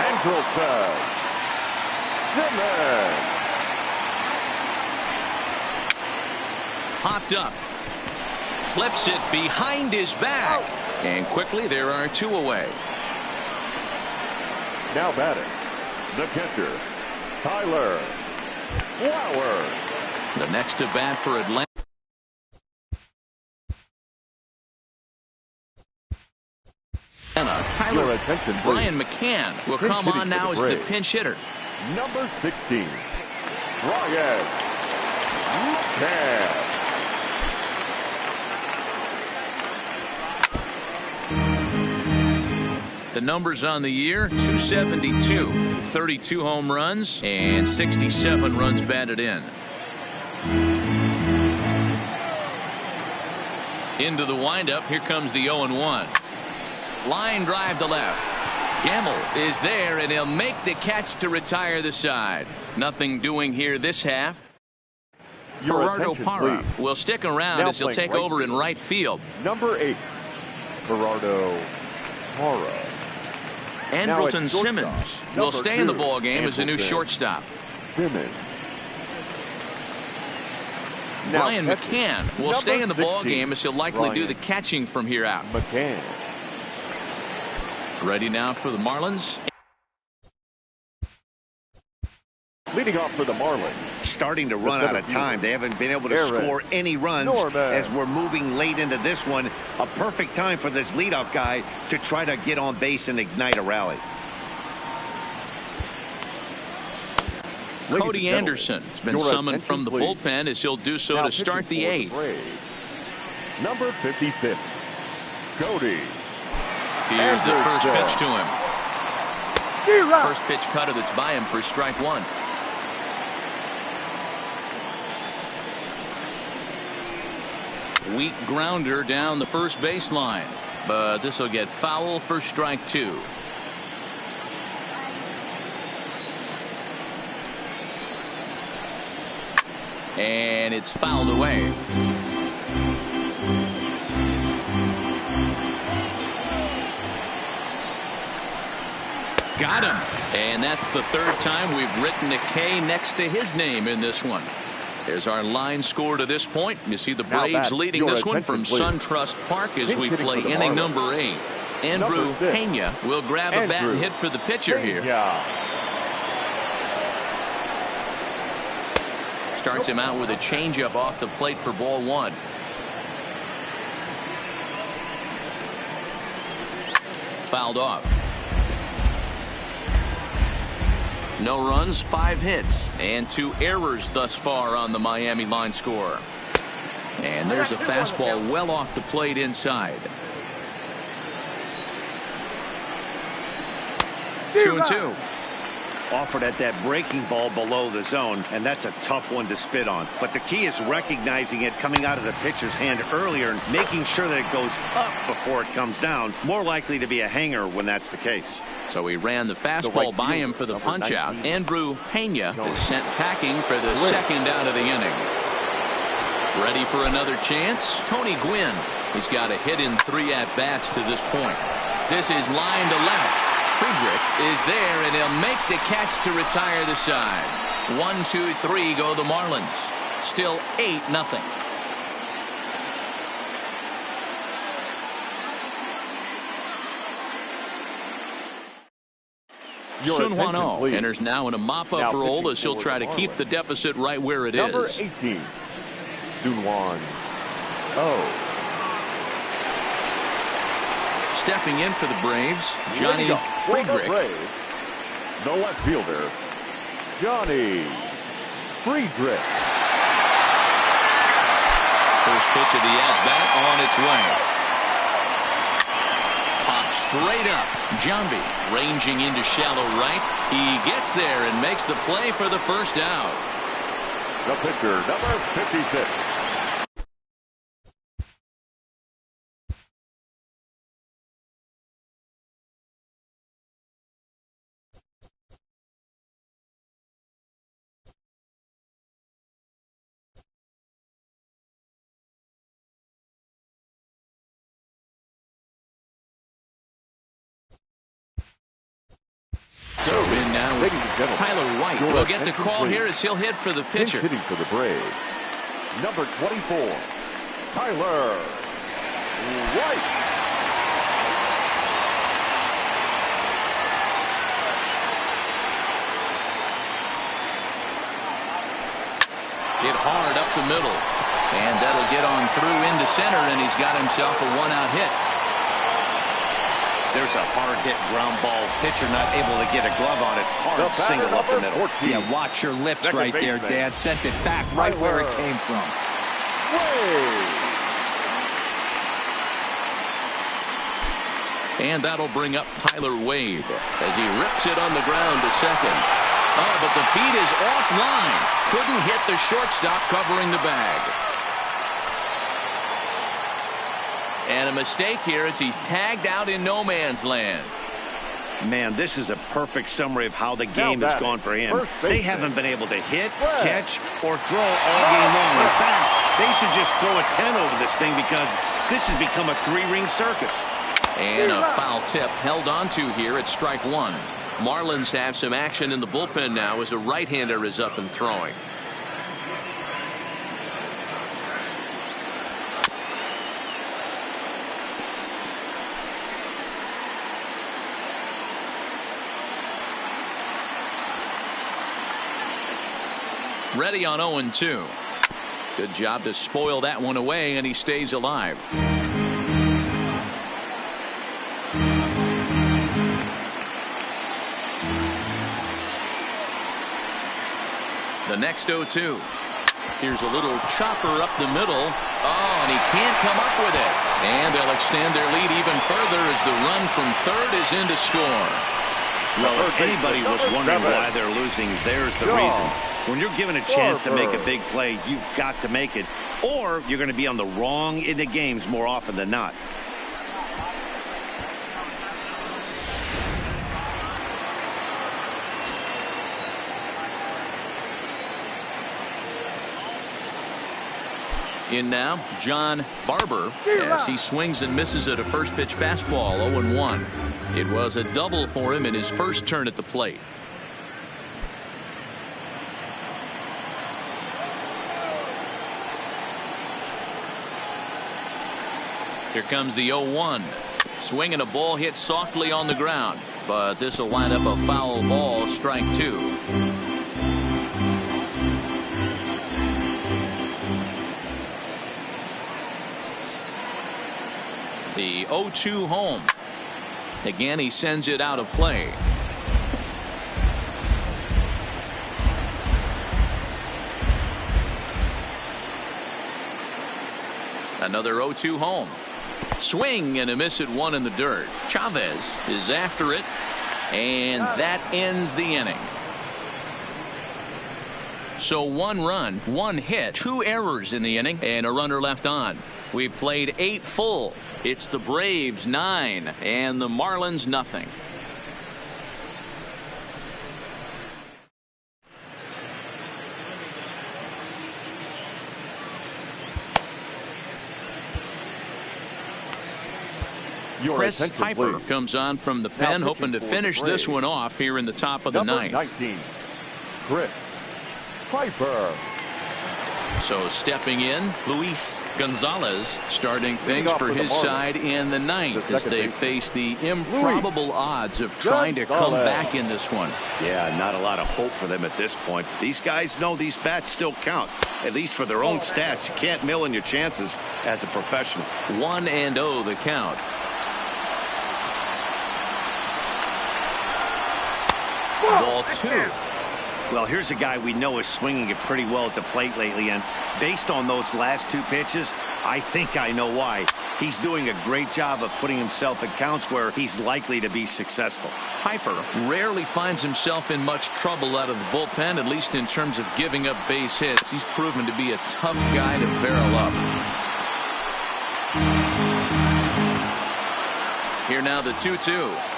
Andrelton Simmons. Popped up. Clips it behind his back. And quickly there are 2 away. Now batting, the catcher, Tyler Flowers. The next to bat for Atlanta. Tyler Brian McCann will come on now as the pinch hitter. Number 16, Brian McCann. The numbers on the year, 272, 32 home runs, and 67 runs batted in. Into the windup, here comes the 0-1. Line drive to left. Gamble is there, and he'll make the catch to retire the side. Nothing doing here this half. Gerardo Parra will stick around as he'll take over in right field. Number 8, Gerardo Parra. Andrelton Simmons will stay in the ball game as a new shortstop. Simmons. Now, Brian McCann will stay in the ball game as he'll likely do the catching from here out. McCann. Ready now for the Marlins. Leading off for the Marlins. Starting to run out of time. They haven't been able to score any runs as we're moving late into this one. A perfect time for this leadoff guy to try to get on base and ignite a rally. Cody Anderson has been summoned from the bullpen as he'll do so to start the eighth. Number 56, Cody. Here's the first pitch to him. First pitch cutter that's by him for strike one. Weak grounder down the first baseline, but this will get foul for strike two. And it's fouled away. Got him. And that's the third time we've written a K next to his name in this one. There's our line score to this point. You see the Braves leading this one from SunTrust Park as we play inning number 8. Andrew Pena will grab a bat and hit for the pitcher here. Starts him out with a changeup off the plate for ball one. Fouled off. No runs, 5 hits, and 2 errors thus far on the Miami line score. And there's a fastball well off the plate inside. 2-2. Offered at that breaking ball below the zone, and that's a tough one to spit on. But the key is recognizing it coming out of the pitcher's hand earlier and making sure that it goes up before it comes down. More likely to be a hanger when that's the case. So he ran the fastball by him for the punch out. Andrew Pena is sent packing for the second out of the inning. Ready for another chance? Tony Gwynn. He's got a hit in 3 at-bats to this point. This is line to left. Friedrich is there, and he'll make the catch to retire the side. 1, 2, 3 go the Marlins. Still 8-0. Sun Hwan-Oh enters now in a mop-up role as he'll try to keep the deficit right where it is. Number 18, Sun Hwan-Oh. Stepping in for the Braves, Johnny Friedrich. The left fielder, Johnny Friedrich. First pitch of the at-bat on its way. Pop straight up. Jambi ranging into shallow right. He gets there and makes the play for the first out. The pitcher, number 56. So in now is Tyler White. We'll get the call here as he'll hit for the pitcher. Hitting for the Braves, number 24, Tyler White. Hit hard up the middle, and that'll get on through into center, and he's got himself a 1-out hit. There's a hard hit ground ball. Pitcher not able to get a glove on it. Hard single up the middle. 14. Yeah, watch your lips right there, Dad. Sent it back right where it came from. And that'll bring up Tyler Wade as he rips it on the ground to second. Oh, but the feet is offline. Couldn't hit the shortstop covering the bag. And a mistake here as he's tagged out in no man's land. Man, this is a perfect summary of how the game has gone for him. They haven't been able to hit, catch, or throw all game long. In fact, they should just throw a 10 over this thing because this has become a 3-ring circus. And a foul tip held onto here at strike one. Marlins have some action in the bullpen now as a right-hander is up and throwing. Ready on 0-2. Good job to spoil that one away, and he stays alive. The next 0-2. Here's a little chopper up the middle. Oh, and he can't come up with it. And they'll extend their lead even further as the run from third is in to score. Well, if anybody was wondering why they're losing, there's the reason. When you're given a chance to make a big play, you've got to make it. Or you're going to be on the wrong end of games more often than not. In now, John Barber, as he swings and misses at a first pitch fastball, 0-1. It was a double for him in his first turn at the plate. Here comes the 0-1. Swing and a ball hit softly on the ground, but this will wind up a foul ball, strike 2. The 0-2 home. Again, he sends it out of play. Another 0-2 home. Swing and a miss at one in the dirt. Chavez is after it, and that ends the inning. So 1 run, 1 hit, 2 errors in the inning, and a runner left on. We played 8 full. It's the Braves 9 and the Marlins nothing. Chris Piper comes on from the pen, hoping to finish this one off here in the top of the ninth. 19, Chris Piper. So stepping in, Luis Gonzalez starting things for his side in the ninth as they face the improbable odds of trying to come back in this one. Yeah, not a lot of hope for them at this point. These guys know these bats still count, at least for their own stats. You can't mill in your chances as a professional. 1-0 the count. Ball 2. Well, here's a guy we know is swinging it pretty well at the plate lately, and based on those last 2 pitches, I think I know why. He's doing a great job of putting himself in counts where he's likely to be successful. Piper rarely finds himself in much trouble out of the bullpen, at least in terms of giving up base hits. He's proven to be a tough guy to barrel up. Here now the 2-2.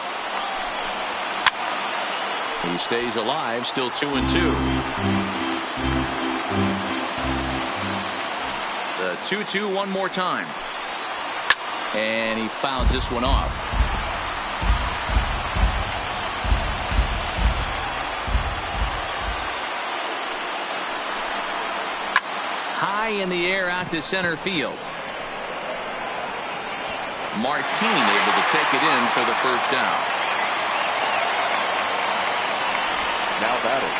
He stays alive, still 2-2. The 2-2 one more time. And he fouls this one off. High in the air out to center field. Martini able to take it in for the first down. Now batting,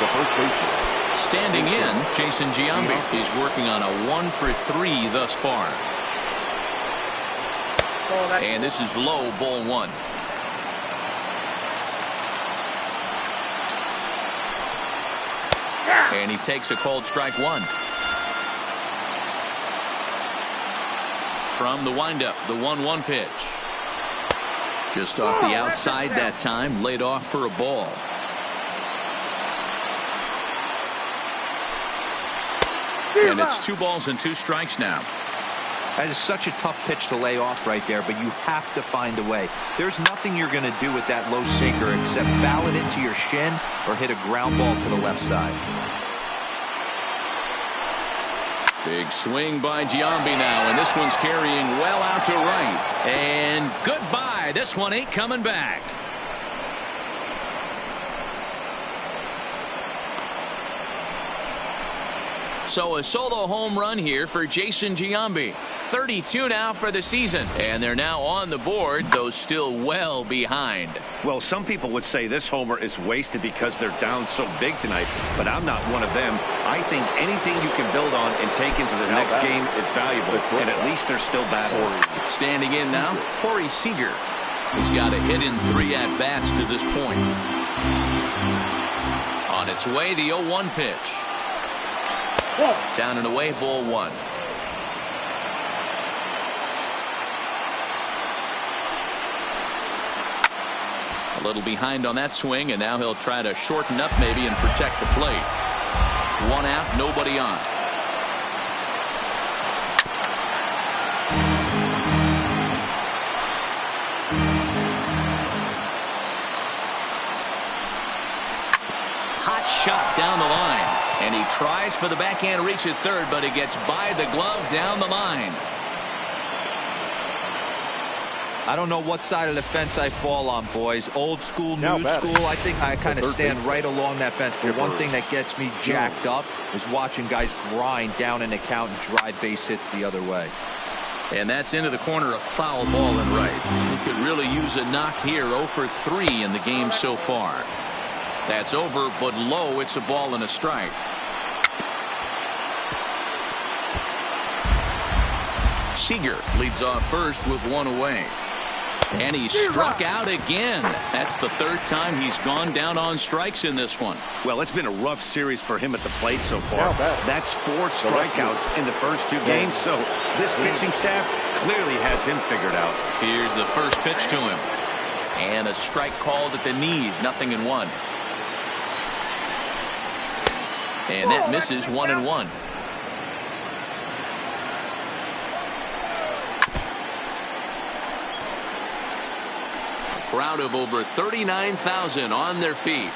the first baseman. Standing in, Jason Giambi. He's working on a 1 for 3 thus far. And this is low, ball 1. And he takes a called strike 1. From the windup, the 1-1 pitch. Just off the outside that time, laid off for a ball. And it's 2 balls and 2 strikes now. That is such a tough pitch to lay off right there, but you have to find a way. There's nothing you're going to do with that low sinker except foul it into your shin or hit a ground ball to the left side. Big swing by Giambi now, and this one's carrying well out to right. And goodbye. This one ain't coming back. So a solo home run here for Jason Giambi. 32 now for the season. And they're now on the board, though still well behind. Well, some people would say this homer is wasted because they're down so big tonight, but I'm not one of them. I think anything you can build on and take into the next game is valuable, and at least they're still battling. Standing in now, Seeger. He's got a hit in 3 at-bats to this point. On its way, the 0-1 pitch. Down and away, ball 1. A little behind on that swing, and now he'll try to shorten up maybe and protect the plate. 1 out, nobody on. Hot shot down the line. And he tries for the backhand reach at third, but it gets by the glove down the line. I don't know what side of the fence I fall on, boys. Old school, new school. I think I kind of stand right along that fence. But one thing that gets me jacked up is watching guys grind down an account and drive base hits the other way. And that's into the corner, a foul ball and right. He could really use a knock here. 0 for 3 in the game so far. That's over, but low. It's a ball and a strike. Seeger leads off first with 1 away. And he struck out again. That's the 3rd time he's gone down on strikes in this one. Well, it's been a rough series for him at the plate so far. That's 4 strikeouts in the first 2 games. So this pitching staff clearly has him figured out. Here's the first pitch to him. And a strike called at the knees. 0-1. And that misses 1-1. Crowd of over 39,000 on their feet.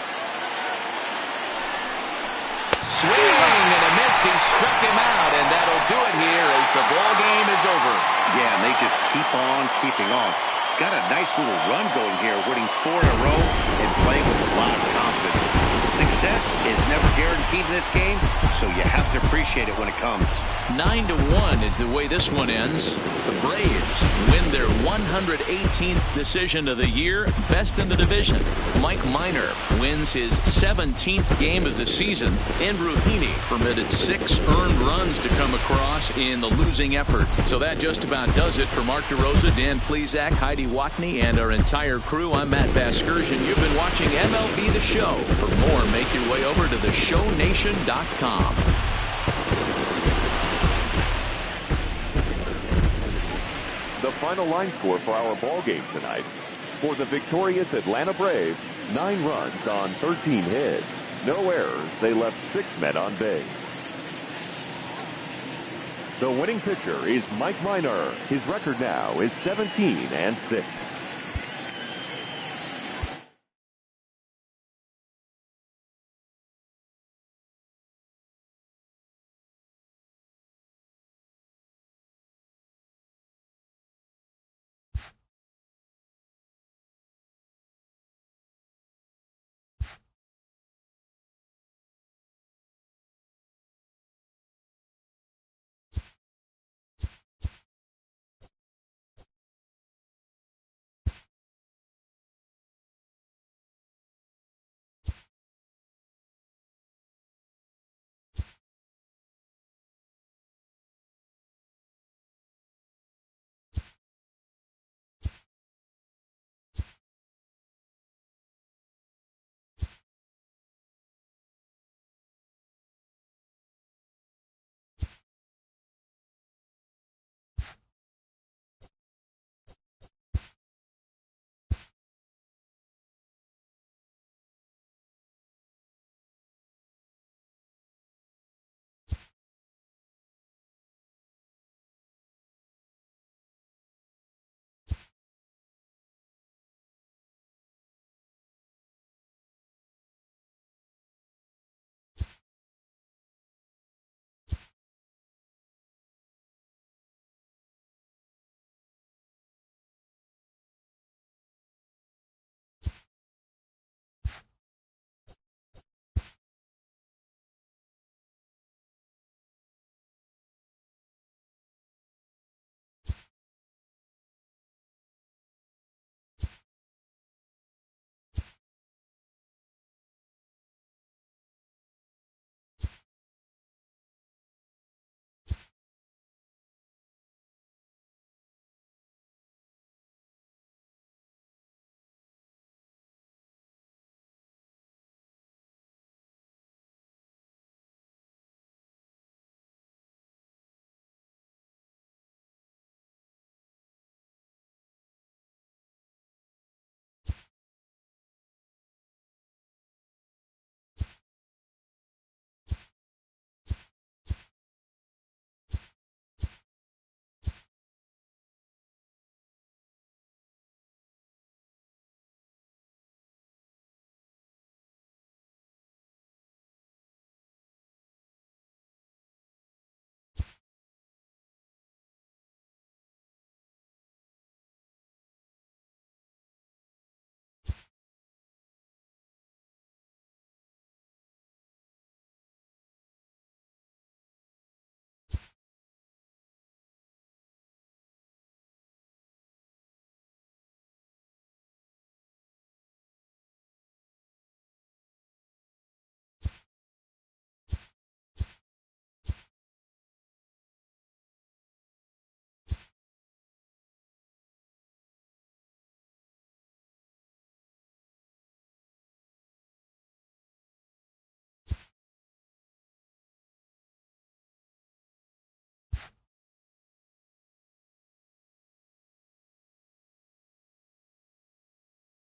Swing and a miss. He struck him out, and that'll do it here as the ball game is over. Yeah, and they just keep on keeping on. Got a nice little run going here, winning 4 in a row and playing with a lot of confidence. Success is never guaranteed in this game, so you have to appreciate it when it comes. 9-1 is the way this one ends. The Braves win their 118th decision of the year, best in the division. Mike Minor wins his 17th game of the season. Andrew Heaney permitted 6 earned runs to come across in the losing effort. So that just about does it for Mark DeRosa, Dan Plesac, Heidi Watney, and our entire crew. I'm Matt Vasgersian. You've been watching MLB The Show. For more, make your way over to theshownation.com. The final line score for our ball game tonight. For the victorious Atlanta Braves, 9 runs on 13 hits. No errors. They left 6 men on base. The winning pitcher is Mike Minor. His record now is 17-6.